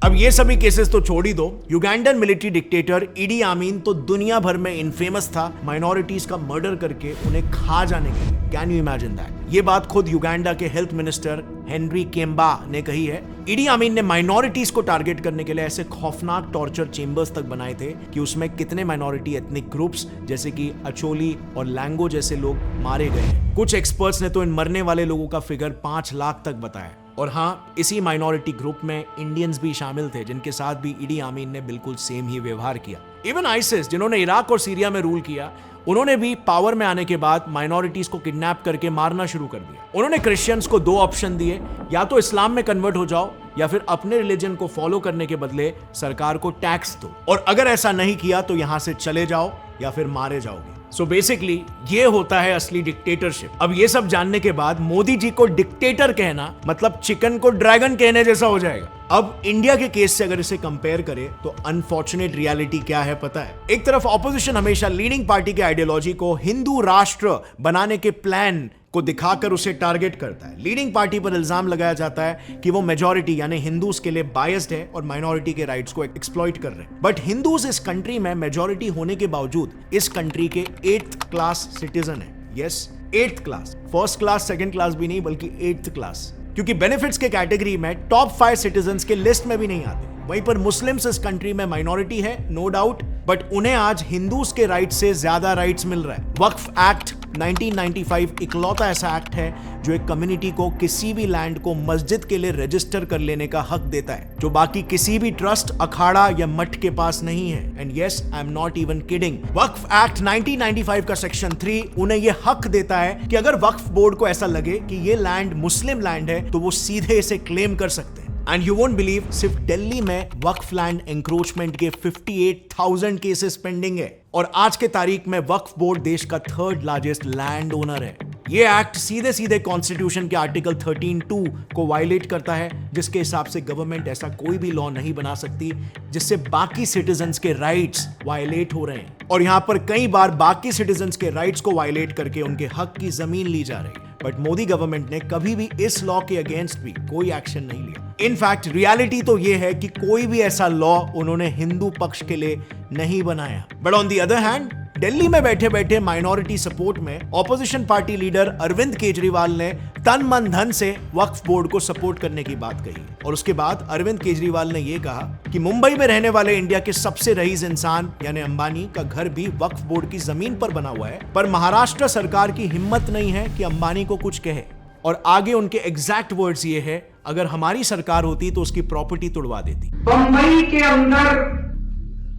अब ये सभी केसेस तो छोड़ ही दो, युगांडन मिलिट्री डिक्टेटर इडी आमीन तो दुनिया भर में इनफेमस था माइनॉरिटीज का मर्डर करके उन्हें खा जाने के लिए। Can you imagine that? ये बात खुद युगांडा के हेल्थ मिनिस्टर हेनरी केम्बा ने कही है। इडी आमीन ने माइनॉरिटीज को टारगेट करने के लिए ऐसे खौफनाक टॉर्चर चेंबर्स तक बनाए थे कि उसमें कितने माइनॉरिटी एथनिक ग्रुप्स जैसे कि अचोली और लैंगो जैसे लोग मारे गए। कुछ एक्सपर्ट्स ने तो इन मरने वाले लोगों का फिगर 5 लाख तक बताया। और हाँ, इसी माइनॉरिटी ग्रुप में इंडियंस भी शामिल थे जिनके साथ भी इडी आमीन ने बिल्कुल सेम ही व्यवहार किया। इवन आइसिस, जिन्होंने इराक और सीरिया में रूल किया, उन्होंने भी पावर में आने के बाद माइनॉरिटीज को किडनैप करके मारना शुरू कर दिया। उन्होंने क्रिश्चियंस को 2 ऑप्शन दिए, या तो इस्लाम में कन्वर्ट हो जाओ या फिर अपने रिलीजन को फॉलो करने के बदले सरकार को टैक्स दो, और अगर ऐसा नहीं किया तो यहां से चले जाओ या फिर मारे जाओगे। सो बेसिकली ये होता है असली डिक्टेटरशिप। अब ये सब जानने के बाद मोदी जी को डिक्टेटर कहना मतलब चिकन को ड्रैगन कहने जैसा हो जाएगा। अब इंडिया के केस से अगर इसे कंपेयर करें तो अनफॉर्चुनेट रियलिटी क्या है पता है? एक तरफ ऑपोजिशन हमेशा लीडिंग पार्टी के आइडियोलॉजी को हिंदू राष्ट्र बनाने के प्लान को दिखाकर उसे टारगेट करता है। लीडिंग पार्टी पर इल्जाम लगाया जाता है कि वो मेजॉरिटी यानी हिंदूज के लिए बायस्ड है और माइनॉरिटी के राइट्स को एक्सप्लॉइट कर रहे हैं। बट हिंदूज इस कंट्री में मेजॉरिटी होने के बावजूद इस कंट्री के 8th क्लास सिटीजन है। Yes, 8th class, first class, second class भी नहीं बल्कि 8th क्लास, क्योंकि बेनिफिट्स के कैटेगरी में टॉप 5 सिटीजंस के लिस्ट में भी नहीं आते। वहीं पर मुस्लिम्स इस कंट्री में माइनॉरिटी है, नो डाउट, बट उन्हें आज हिंदूज के राइट से ज्यादा राइट्स मिल रहा है। वक्फ एक्ट 1995 इकलौता ऐसा एक्ट है जो एक कम्युनिटी को किसी भी लैंड को मस्जिद के लिए रजिस्टर कर लेने का हक देता है, जो बाकी किसी भी ट्रस्ट, अखाड़ा या मठ के पास नहीं है। And yes, I am not even kidding. Waqf act 1995 का सेक्शन 3 उन्हें यह हक देता है कि अगर वक्फ बोर्ड को ऐसा लगे कि ये लैंड मुस्लिम लैंड है तो वो सीधे इसे क्लेम कर सकते हैं। एंड यू वोंट बिलीव, सिर्फ दिल्ली में वक्फ लैंड एंक्रोचमेंट के 58,000 केसेस पेंडिंग है, और आज के तारीख में वक्फ बोर्ड देश का 3rd लार्जेस्ट लैंड ओनर है। ये एक्ट सीधे सीधे कॉन्स्टिट्यूशन के आर्टिकल 13(2) को वायलेट करता है, जिसके हिसाब से गवर्नमेंट ऐसा कोई भी लॉ नहीं बना सकती जिससे बाकी सिटीजन्स के राइट्स वायलेट हो रहे हैं। और यहां पर कई बार बाकी सिटीजन्स के राइट्स को वायलेट करके उनके हक की जमीन ली जा रही है। बट मोदी गवर्नमेंट ने कभी भी इस लॉ के अगेंस्ट भी कोई एक्शन नहीं लिया। इनफैक्ट रियलिटी तो यह है कि कोई भी ऐसा लॉ उन्होंने हिंदू पक्ष के लिए नहीं बनाया। But on the other hand, Delhi में बैठे बैठे माइनॉरिटी सपोर्ट में opposition party leader Arvind Kejriwal ने तन मन धन से वक्फ बोर्ड को सपोर्ट करने की बात कही। और उसके बाद अरविंद केजरीवाल ने यह कहा कि मुंबई में रहने वाले इंडिया के सबसे रईस इंसान यानी अंबानी का घर भी वक्फ बोर्ड की जमीन पर बना हुआ है, पर महाराष्ट्र सरकार की हिम्मत नहीं है कि अंबानी को कुछ कहे। और आगे उनके एग्जैक्ट वर्ड्स ये है, अगर हमारी सरकार होती तो उसकी प्रॉपर्टी तुड़वा देती। बंबई के अंदर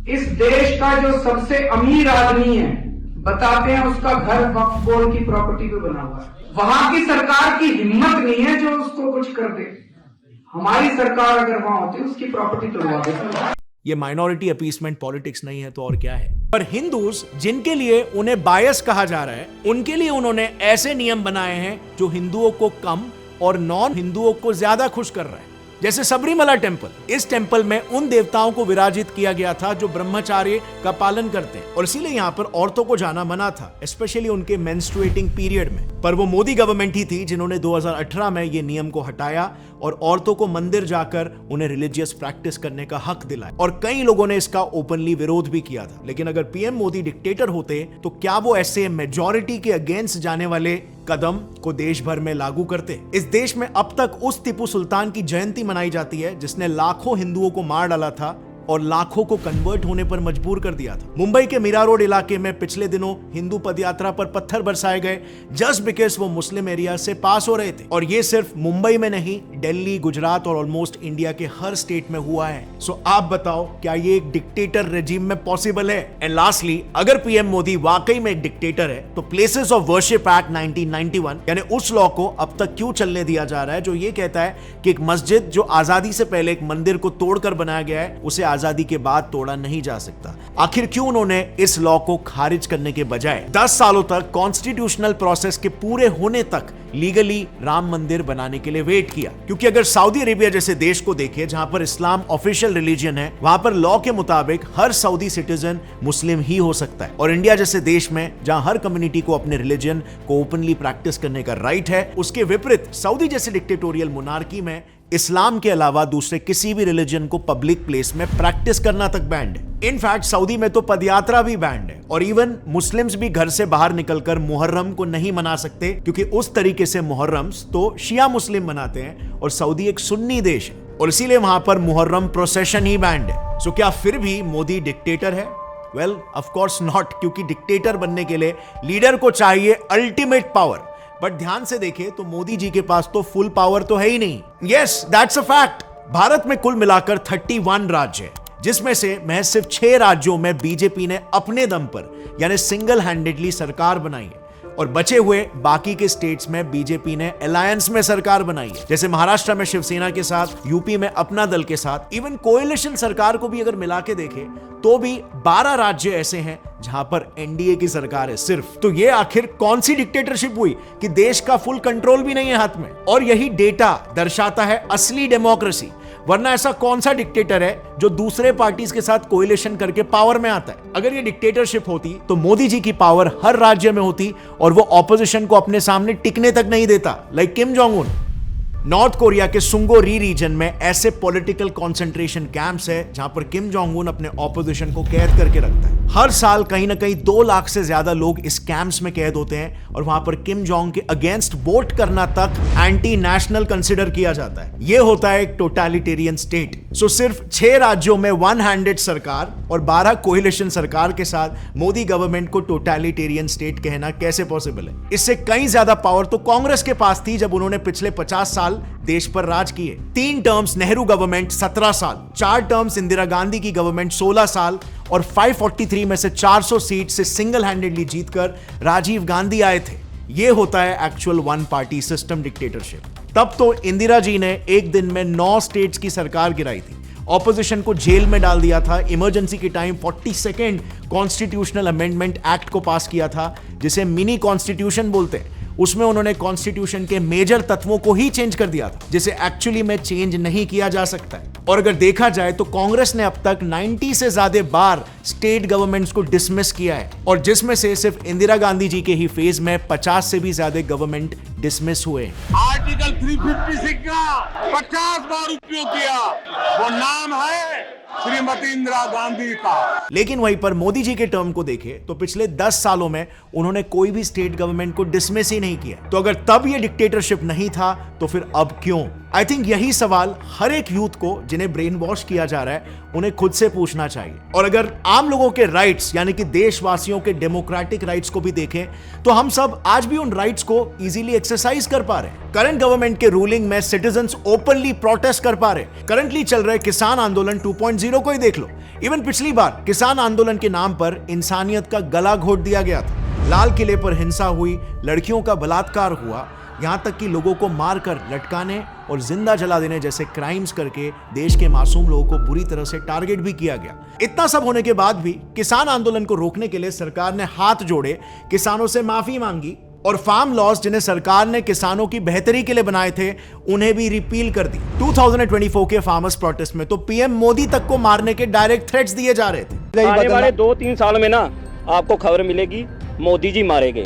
इस देश का जो सबसे अमीर आदमी है, बताते हैं उसका घर वक्फ बोर्ड की प्रॉपर्टी पे बना हुआ है। वहां की सरकार की हिम्मत नहीं है जो उसको कुछ कर दे। हमारी सरकार अगर वहां होती उसकी प्रॉपर्टी तोड़वा देती। ये माइनॉरिटी अपीसमेंट पॉलिटिक्स नहीं है तो और क्या है। पर हिंदूज जिनके लिए उन्हें बायस कहा जा रहा है, उनके लिए उन्होंने ऐसे नियम बनाए हैं जो हिंदुओं को कम और नॉन हिंदुओं को ज्यादा खुश कर रहा है। जैसे सबरीमला टेम्पल। इस टेम्पल में उन देवताओं को विराजित किया गया था जो ब्रह्मचार्य का पालन करते हैं और इसीलिए यहाँ पर औरतों को जाना मना था, स्पेशली उनके मेंस्ट्रुएटिंग पीरियड में। पर वो मोदी गवर्नमेंट ही थी जिन्होंने 2018 में ये नियम को हटाया और औरतों को मंदिर जाकर उन्हें रिलीजियस प्रैक्टिस करने का हक दिलाया और कई लोगों ने इसका ओपनली विरोध भी किया था। लेकिन अगर पीएम मोदी डिक्टेटर होते तो क्या वो ऐसे मेजॉरिटी के अगेंस्ट जाने वाले कदम को देश भर में लागू करते? इस देश में अब तक उस टीपू सुल्तान की जयंती मनाई जाती है जिसने लाखों हिंदुओं को मार डाला था और लाखों को कन्वर्ट होने पर मजबूर कर दिया था। मुंबई के मीरा रोड इलाके में पिछले दिनों हिंदू पदयात्रा पर पत्थर बरसाए गए जस्ट बिकॉज वो मुस्लिम एरिया से पास हो रहे थे और ये सिर्फ मुंबई में नहीं, दिल्ली, गुजरात और ऑलमोस्ट इंडिया के हर स्टेट में हुआ है। सो आप बताओ, क्या ये एक डिक्टेटर रेजिम में पॉसिबल है? एंड लास्टली, अगर पीएम मोदी वाकई में एक डिक्टेटर है तो प्लेसेस ऑफ वर्शिप एक्ट 1991 यानी उस लॉ को अब तक क्यों चलने दिया जा रहा है जो ये कहता है कि एक मस्जिद जो आजादी से पहले एक मंदिर को तोड़कर बनाया गया है उसे आजादी के बाद तोड़ा नहीं जा सकता? आखिर क्यों उन्होंने इस लॉ को खारिज करने के बजाय 10 सालों तक कॉन्स्टिट्यूशनल प्रोसेस के पूरे होने तक लीगली राम मंदिर बनाने के लिए वेट किया? क्योंकि अगर सऊदी अरेबिया जैसे देश को देखें जहां पर इस्लाम ऑफिशियल रिलीजन है, वहां पर लॉ के मुताबिक हर सऊदी सिटीजन मुस्लिम ही हो सकता है और इंडिया जैसे देश में जहां हर कम्युनिटी को अपने रिलीजन को ओपनली प्रैक्टिस करने का राइट है, उसके विपरीत सऊदी जैसे डिक्टेटोरियल मोनार्की में इस्लाम के अलावा दूसरे किसी भी रिलीजन को पब्लिक प्लेस में प्रैक्टिस करना तक बैंड है। इनफैक्ट सऊदी में तो पदयात्रा भी बैंड है और इवन मुस्लिम्स भी घर से बाहर निकलकर मुहर्रम को नहीं मना सकते क्योंकि उस तरीके से मुहर्रम्स तो शिया मुस्लिम मनाते हैं और सऊदी एक सुन्नी देश है और इसीलिए वहां पर मुहर्रम प्रोसेशन ही बैंड है। सो क्या फिर भी मोदी डिक्टेटर है? वेल, ऑफ कोर्स नॉट, क्योंकि डिक्टेटर बनने के लिए लीडर को चाहिए अल्टीमेट पावर। बट ध्यान से देखें तो मोदी जी के पास तो फुल पावर तो है ही नहीं। Yes, that's a fact. Bharat में कुल मिलाकर 31 राज्य है जिसमें से महज सिर्फ 6 राज्यों में बीजेपी ने अपने दम पर यानी सिंगल हैंडेडली सरकार बनाई है और बचे हुए बाकी के स्टेट्स में बीजेपी ने अलायंस में सरकार बनाई है, जैसे महाराष्ट्र में शिवसेना के साथ, यूपी में अपना दल के साथ। इवन कोएलिशन सरकार को भी अगर मिला के देखें तो भी 12 राज्य ऐसे हैं जहां पर एनडीए की सरकार है सिर्फ। तो ये आखिर कौन सी डिक्टेटरशिप हुई कि देश का फुल कंट्रोल भी नहीं है हाथ में? और यही डेटा दर्शाता है असली डेमोक्रेसी। वरना ऐसा कौन सा डिक्टेटर है जो दूसरे पार्टीज के साथ कोएलिशन करके पावर में आता है? अगर ये डिक्टेटरशिप होती तो मोदी जी की पावर हर राज्य में होती और वो ऑपोजिशन को अपने सामने टिकने तक नहीं देता, like Kim Jong Un. North Korea के सुंगोरी रीजन में ऐसे पॉलिटिकल कंसंट्रेशन कैंप्स है जहां पर किम जोंग उन अपने ऑपोजिशन को कैद करके रखता है। हर साल कहीं ना कहीं 2 लाख से ज्यादा लोग इस कैंप्स में कैद होते हैं और वहां पर किम जोंग के अगेंस्ट वोट करना तक एंटी नेशनल कंसिडर किया जाता है। यह होता है एक टोटलिटेरियन स्टेट। सो सिर्फ 6 राज्यों में वन हैंडेड सरकार और 12 कोएलिशन सरकार के साथ मोदी गवर्नमेंट को टोटलिटेरियन स्टेट कहना कैसे पॉसिबल है? इससे कहीं ज्यादा पावर तो कांग्रेस के पास थी जब उन्होंने पिछले 50 साल देश पर राज किए। 3 टर्म्स नेहरू गवर्नमेंट 17 साल, 4 टर्म्स इंदिरा गांधी की गवर्नमेंट 16 साल और 543 में से 400 सीट से सिंगल हैंडेडली जीतकर राजीव गांधी आए थे। यह होता है actual one party system dictatorship. तब तो इंदिरा जी ने एक दिन में 9 स्टेट्स की सरकार गिराई थी, ऑपोजिशन को जेल में डाल दिया था, इमरजेंसी के time 42nd constitutional amendment act को पास किया था जिसे मिनी कॉन्स्टिट्यूशन बोलते हैं। उसमें उन्होंने कॉन्स्टिट्यूशन के मेजर तत्वों को ही चेंज कर दिया था जिसे एक्चुअली में चेंज नहीं किया जा सकता है। और अगर देखा जाए तो कांग्रेस ने अब तक 90 से ज्यादा बार स्टेट गवर्नमेंट्स को डिसमिस किया है और जिसमें से सिर्फ इंदिरा गांधी जी के ही फेज में 50 से भी ज्यादा गवर्नमेंट डिसमिस हुए। आर्टिकल 356 का 50 बार उपयोग किया, वो नाम है श्रीमती इंदिरा गांधी का। लेकिन वहीं पर मोदी जी के टर्म को देखें तो पिछले 10 सालों में उन्होंने कोई भी स्टेट गवर्नमेंट को डिसमिस ही नहीं किया। तो अगर तब ये डिक्टेटरशिप नहीं था तो फिर अब क्यों? आई थिंक यही सवाल हर एक यूथ को जिन्हें ब्रेन वॉश किया जा रहा है उन्हें खुद से पूछना चाहिए। और अगर आम लोगों के राइट्स यानी कि देशवासियों के डेमोक्रेटिक राइट्स को भी देखें तो हम सब आज भी उन राइट्स को इजीली एक्सरसाइज कर पा रहे हैं। करंट गवर्नमेंट के रूलिंग में सिटीजंस ओपनली प्रोटेस्ट कर पा रहे हैं। करंटली चल रहे किसान आंदोलन 2.0 को ही देख लो। इवन पिछली बार किसान आंदोलन के नाम पर इंसानियत का गला घोट दिया गया था। लाल किले पर हिंसा हुई, लड़कियों का बलात्कार हुआ, यहां तक कि लोगों को मारकर लटकाने और जिंदा जला देने जैसे क्राइम्स करके देश के मासूम लोगों को बुरी तरह से टारगेट भी किया गया। इतना सब होने के बाद भी किसान आंदोलन को रोकने के लिए सरकार ने हाथ जोड़े, किसानों से माफी मांगी और फार्म लॉज जिन्हें सरकार ने किसानों की बेहतरी के लिए बनाए थे उन्हें भी रिपील कर दी। 2024 के फार्मर्स प्रोटेस्ट में तो पीएम मोदी तक को मारने के डायरेक्ट थ्रेट्स दिए जा रहे थे। आने वाले 2-3 साल में ना आपको खबर मिलेगी मोदी जी मारे गए।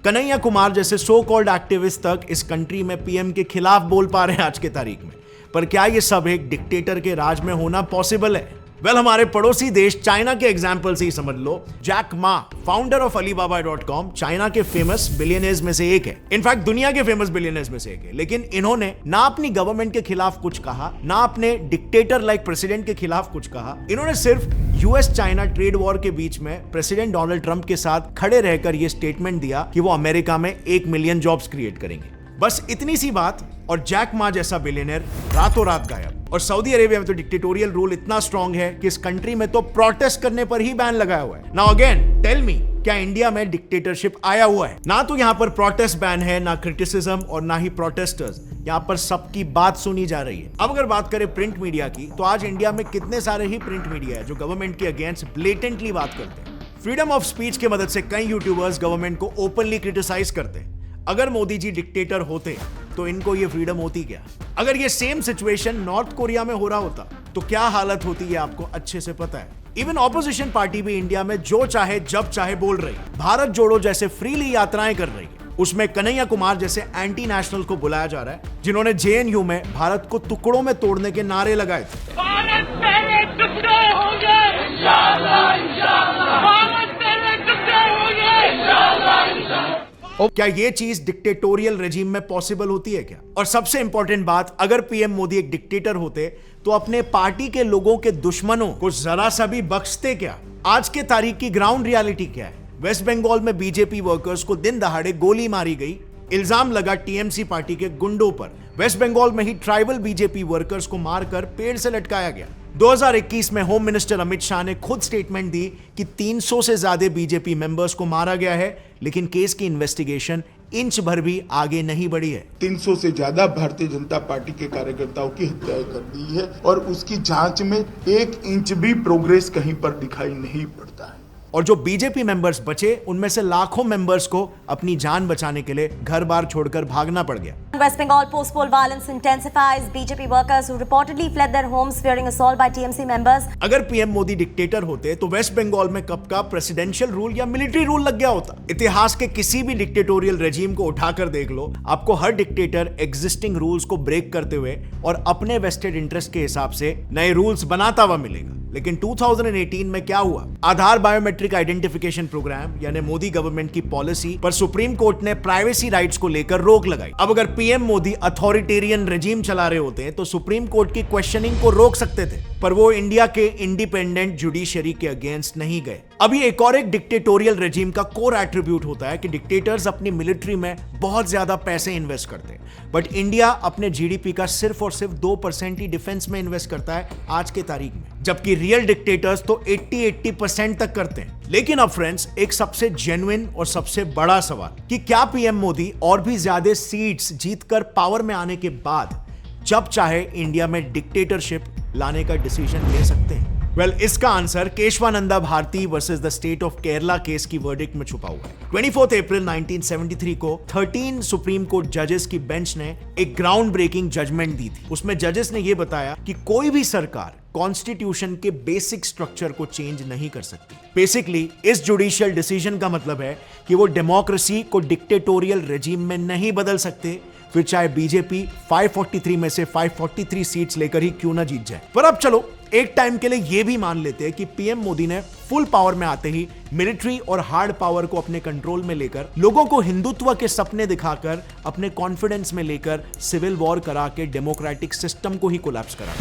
कन्हैया कुमार जैसे सो कॉल्ड एक्टिविस्ट तक इस कंट्री में पीएम के खिलाफ बोल पा रहे हैं आज के तारीख में। पर क्या ये सब एक डिक्टेटर के राज में होना पॉसिबल है? वेल, हमारे पड़ोसी देश चाइना के एग्जाम्पल से ही समझ लो। Jack Ma, founder of Alibaba.com, China के फेमस बिलियनर्स में से एक है। इनफैक्ट दुनिया के फेमस बिलियनर्स में से एक है। लेकिन इन्होंने ना अपनी गवर्नमेंट के खिलाफ कुछ कहा, ना अपने डिक्टेटर लाइक प्रेसिडेंट के खिलाफ कुछ कहा। इन्होंने सिर्फ यूएस चाइना ट्रेड वॉर के बीच में प्रेसिडेंट डोनाल्ड ट्रंप के साथ खड़े रहकर यह स्टेटमेंट दिया कि वो अमेरिका में 1 मिलियन जॉब्स क्रिएट करेंगे। बस इतनी सी बात और जैक मा जैसा बिलियनर रातों रात गायब। और सऊदी अरेबिया में तो डिक्टेटोरियल रूल इतना स्ट्रांग है कि इस कंट्री में तो प्रोटेस्ट करने पर ही बैन लगाया हुआ है। नाउ अगेन टेल मी, क्या इंडिया में डिक्टेटरशिप आया हुआ है? ना तो यहां पर प्रोटेस्ट बैन है, ना क्रिटिसिज्म और ना ही प्रोटेस्टर्स। यहां पर सबकी बात सुनी जा रही है। अब अगर बात करें प्रिंट मीडिया की, तो आज इंडिया में कितने सारे ही प्रिंट मीडिया है जो गवर्नमेंट के अगेंस्ट ब्लेटेंटली बात करते हैं। फ्रीडम ऑफ स्पीच की मदद से कई यूट्यूबर्स गवर्नमेंट को ओपनली क्रिटिसाइज करते हैं। अगर मोदी जी डिक्टेटर होते तो इनको ये फ्रीडम होती क्या? अगर ये सेम सिचुएशन नॉर्थ कोरिया में हो रहा होता तो क्या हालत होती है आपको अच्छे से पता है। इवन ऑपोजिशन पार्टी भी इंडिया में जो चाहे जब चाहे बोल रही है। भारत जोड़ो जैसे फ्रीली यात्राएं कर रही है, उसमें कन्हैया कुमार जैसे एंटी नेशनल को बुलाया जा रहा है जिन्होंने जेएनयू में भारत को टुकड़ों में तोड़ने के नारे लगाए थे। भारत पहले टुकड़े होंगे, इंशाअल्लाह, इंशाअल्लाह। भारत पहले टुकड़े होंगे, इंशाअल्लाह, इंशाअल्लाह। क्या ये चीज डिक्टेटोरियल रेजिम में पॉसिबल होती है क्या? और सबसे इंपॉर्टेंट बात, अगर पीएम मोदी एक डिक्टेटर होते तो अपने पार्टी के लोगों के दुश्मनों को जरा सा भी बख्शते क्या? आज के तारीख की ग्राउंड रियलिटी क्या है? वेस्ट बंगाल में बीजेपी वर्कर्स को दिन दहाड़े गोली मारी गई। इल्जाम लगा टीएमसी पार्टी के गुंडों पर। वेस्ट बंगाल में ही ट्राइबल बीजेपी वर्कर्स को मारकर पेड़ से लटकाया गया। 2021 में होम मिनिस्टर अमित शाह ने खुद स्टेटमेंट दी कि 300 से ज्यादा बीजेपी मेंबर्स को मारा गया है, लेकिन केस की इन्वेस्टिगेशन इंच भर भी आगे नहीं बढ़ी है। 300 से ज्यादा भारतीय जनता पार्टी के कार्यकर्ताओं की हत्याएं कर दी है और उसकी जांच में 1 इंच भी प्रोग्रेस कहीं पर दिखाई नहीं पड़ता है। और जो बीजेपी मेंबर्स बचे उनमें से लाखों मेंबर्स को अपनी जान बचाने के लिए घर बार छोड़कर भागना पड़ गया। West Bengal post-poll violence intensifies. BJP workers who reportedly fled their homes fearing assault by TMC members. अगर पीएम मोदी डिक्टेटर होते तो वेस्ट बंगाल में कब का प्रेसिडेंशियल रूल या मिलिट्री रूल लग गया होता। इतिहास के किसी भी डिक्टेटोरियल रेजिम को उठाकर देख लो, आपको हर डिक्टेटर एग्जिस्टिंग रूल्स को ब्रेक करते हुए और अपने वेस्टेड इंटरेस्ट के हिसाब से नए रूल्स बनाता हुआ मिलेगा। लेकिन 2018 में क्या हुआ? आधार बायोमेट्रिक आइडेंटिफिकेशन प्रोग्राम यानी मोदी गवर्नमेंट की पॉलिसी पर सुप्रीम कोर्ट ने प्राइवेसी राइट्स को लेकर रोक लगाई। अब अगर पीएम मोदी अथॉरिटेरियन रेजिम चला रहे होते तो सुप्रीम कोर्ट की क्वेश्चनिंग को रोक सकते थे, पर वो इंडिया के इंडिपेंडेंट जुडिशरी के अगेंस्ट नहीं गए। अभी एक और एक डिक्टेटोरियल रेजिम का कोर एट्रीब्यूट होता है कि डिक्टेटर्स अपनी मिलिट्री में बहुत ज्यादा पैसे इन्वेस्ट करते हैं, बट इंडिया अपने जीडीपी का सिर्फ और सिर्फ 2% ही डिफेंस में इन्वेस्ट करता है आज के तारीख में, जबकि रियल डिक्टेटर्स तो 80% तक करते हैं। लेकिन अब फ्रेंड्स, एक सबसे जेन्युइन और सबसे बड़ा सवाल कि क्या पीएम मोदी और भी ज्यादा सीट्स जीतकर पावर में आने के बाद जब चाहे इंडिया में डिक्टेटरशिप लाने का डिसीजन ले सकते हैं? वेल, इसका answer Keshavananda Bharati versus the state of Kerala case की वर्डिक्ट में छुपा हुआ है। 24 अप्रैल 1973 को 13 सुप्रीम कोर्ट जजेस की बेंच ने एक ग्राउंड ब्रेकिंग जजमेंट दी थी। उसमें जजेस ने यह बताया कि कोई भी सरकार कॉन्स्टिट्यूशन के बेसिक स्ट्रक्चर को चेंज नहीं कर सकती। बेसिकली इस जुडिशियल डिसीजन का मतलब है कि वो डेमोक्रेसी को डिक्टेटोरियल रेजिम में नहीं बदल सकते, फिर चाहे बीजेपी 543 में से 543 सीट्स लेकर ही क्यों ना जीत जाए। पर अब चलो एक टाइम के लिए यह भी मान लेते हैं कि पीएम मोदी ने फुल पावर में आते ही मिलिट्री और हार्ड पावर को अपने कंट्रोल में लेकर, लोगों को हिंदुत्व के सपने दिखाकर, अपने कॉन्फिडेंस में लेकर सिविल वॉर करा के डेमोक्रेटिक सिस्टम को ही कोलैप्स करा।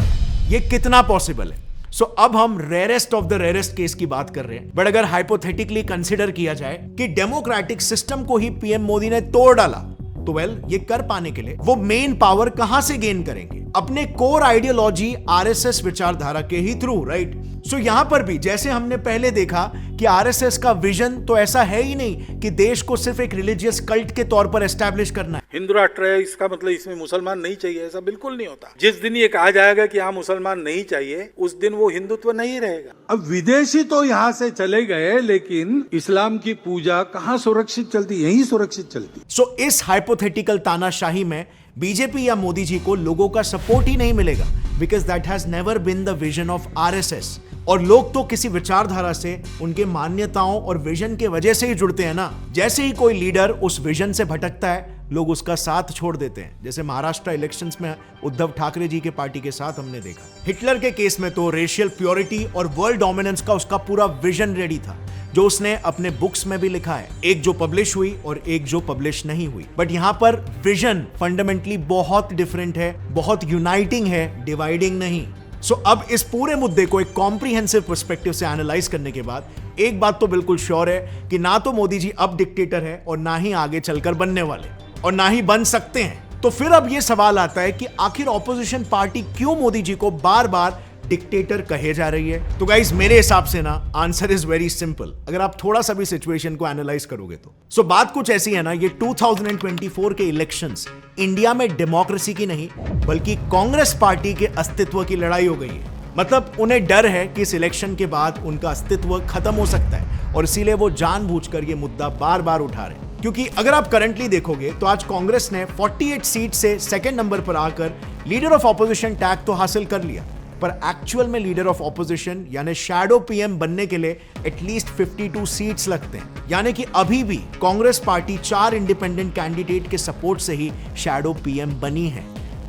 ये कितना पॉसिबल है? सो अब हम rarest of the rarest case की बात कर रहे हैं, बट अगर हाइपोथेटिकली कंसिडर किया जाए कि डेमोक्रेटिक सिस्टम को ही पीएम मोदी ने तोड़ डाला, तो वेल, ये कर पाने के लिए वो मेन पावर कहां से गेन करेंगे? अपने कोर आइडियोलॉजी आरएसएस विचारधारा के ही थ्रू, राइट? सो यहां पर भी जैसे हमने पहले देखा कि आरएसएस का विजन तो ऐसा है ही नहीं कि देश को सिर्फ एक रिलीजियस कल्ट के तौर पर एस्टैब्लिश करना है। हिंदू राष्ट्र है, इसका मतलब इसमें मुसलमान नहीं चाहिए, ऐसा बिल्कुल नहीं होता। जिस दिन ये कहा जाएगा कि यहाँ मुसलमान नहीं चाहिए, उस दिन वो हिंदुत्व नहीं रहेगा। अब विदेशी तो यहाँ से चले गए, लेकिन इस्लाम की पूजा कहाँ सुरक्षित चलती? यहीं सुरक्षित चलती। सो इस हाइपोथेटिकल तानाशाही में बीजेपी या मोदी जी को लोगों का सपोर्ट ही नहीं मिलेगा, because that has never been the vision of RSS. और लोग तो किसी विचारधारा से, उनके मान्यताओं और विजन के वजह से ही जुड़ते हैं ना। जैसे ही कोई लीडर उस विजन से भटकता है, लोग उसका साथ छोड़ देते हैं। जैसे महाराष्ट्र इलेक्शंस में उद्धव ठाकरे जी के पार्टी के साथ हमने देखा। हिटलर के केस में तो रेशियल प्योरिटी और वर्ल्ड डोमिनेंस का उसका पूरा विजन रेडी था, जो उसने अपने बुक्स में भी लिखा है, एक जो पब्लिश हुई और एक जो पब्लिश नहीं हुई। बट यहां पर विजन फंडामेंटली बहुत डिफरेंट है, बहुत यूनाइटिंग है, डिवाइडिंग नहीं। सो अब इस पूरे मुद्दे को एक कॉम्प्रिहेंसिव पर्सपेक्टिव से एनालाइज करने के बाद एक बात तो बिल्कुल श्योर है कि ना तो मोदी जी अब डिक्टेटर है और ना ही आगे चलकर बनने वाले, और ना ही बन सकते हैं। तो फिर अब यह सवाल आता है कि आखिर ऑपोजिशन पार्टी क्यों मोदी जी को बार बार डिक्टेटर कहे जा रही है? तो गाइस मेरे हिसाब से ना आंसर इज वेरी सिंपल, अगर आप थोड़ा सा भी सिचुएशन को एनालाइज करोगे तो। सो बात कुछ ऐसी है ना, ये 2024 के इलेक्शंस इंडिया में डेमोक्रेसी की नहीं बल्कि कांग्रेस पार्टी के अस्तित्व की लड़ाई हो गई है। मतलब उन्हें डर है कि इस इलेक्शन के बाद उनका अस्तित्व खत्म हो सकता है, और इसीलिए वो जानबूझकर ये मुद्दा बार बार उठा रहे हैं। क्योंकि अगर आप करंटली देखोगे तो आज कांग्रेस ने 48 सीट से सेकंड नंबर पर आकर लीडर ऑफ ऑपोजिशन टैग तो हासिल कर लिया, पर एक्चुअल में लीडर ऑफ ऑपोजिशन यानी शैडो पीएम बनने के लिए एटलीस्ट 52 सीट्स लगते हैं। यानी कि अभी भी कांग्रेस पार्टी 4 इंडिपेंडेंट कैंडिडेट के सपोर्ट से ही शैडो पीएम बनी है।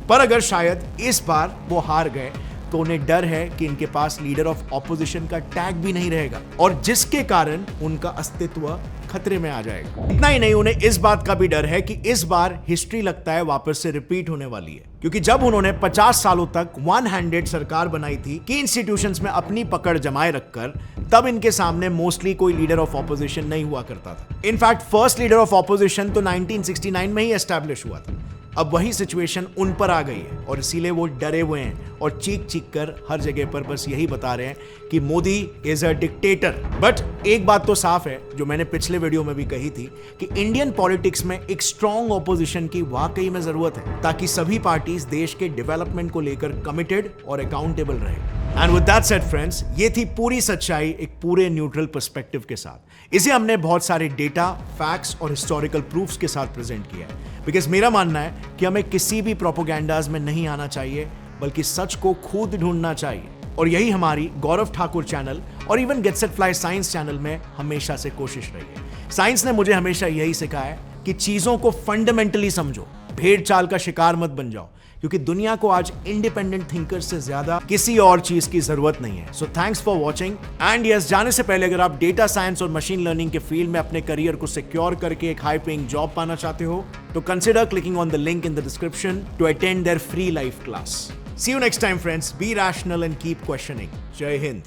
पर अगर शायद इस बार वो हार गए तो उन्हें डर है कि इनके पास लीडर ऑफ ऑपोजिशन का टैग भी नहीं रहेगा, और जिसके कारण उनका अस्तित्व खतरे में आ जाएगा। इतना ही नहीं, उन्हें इस बात का भी डर है कि इस बार हिस्ट्री लगता है वापस से रिपीट होने वाली है। क्योंकि जब उन्होंने 50 सालों तक वन हैंडेड सरकार बनाई थी कि इंस्टीट्यूशंस में अपनी पकड़ जमाए रखकर, तब इनके सामने मोस्टली कोई लीडर ऑफ ऑपोजिशन नहीं हुआ करता था। In fact first leader of opposition तो 1969 में ही एस्टैब्लिश हुआ था। अब वही सिचुएशन उन पर आ गई है, और इसीलिए वो डरे हुए हैं और चीख चीख कर हर जगह पर बस यही बता रहे हैं कि Modi is a dictator. But एक बात तो साफ है, जो मैंने पिछले वीडियो में भी कही थी, कि इंडियन पॉलिटिक्स में एक स्ट्रॉन्ग ऑपोजिशन की वाकई में जरूरत है, ताकि सभी पार्टीज देश के डेवलपमेंट को लेकर कमिटेड और अकाउंटेबल रहे। And with that said friends, ये थी पूरी सच्चाई एक पूरे न्यूट्रल पर्सपेक्टिव के साथ। इसे हमने बहुत सारे डेटा, फैक्ट्स और हिस्टोरिकल प्रूफ्स के साथ प्रेजेंट किया है, बिकॉज मेरा मानना है कि हमें किसी भी प्रोपोगेंडाज में नहीं आना चाहिए, बल्कि सच को खुद ढूंढना चाहिए। और यही हमारी गौरव ठाकुर चैनल और even get set fly science channel में हमेशा से कोशिश रही है। साइंस ने मुझे हमेशा यही सिखाया है कि चीजों को फंडामेंटली समझो, भेड़ चाल का शिकार मत बन जाओ, क्योंकि दुनिया को आज इंडिपेंडेंट थिंकर्स से ज्यादा किसी और चीज की जरूरत नहीं है। So thanks for watching, and yes, जाने से पहले अगर आप डेटा साइंस और मशीन लर्निंग के फील्ड में अपने करियर को सिक्योर करके एक हाई पेइंग जॉब पाना चाहते हो, तो consider clicking on the link in the description to attend their free live class. See you next time friends, be rational and keep questioning. जय हिंद।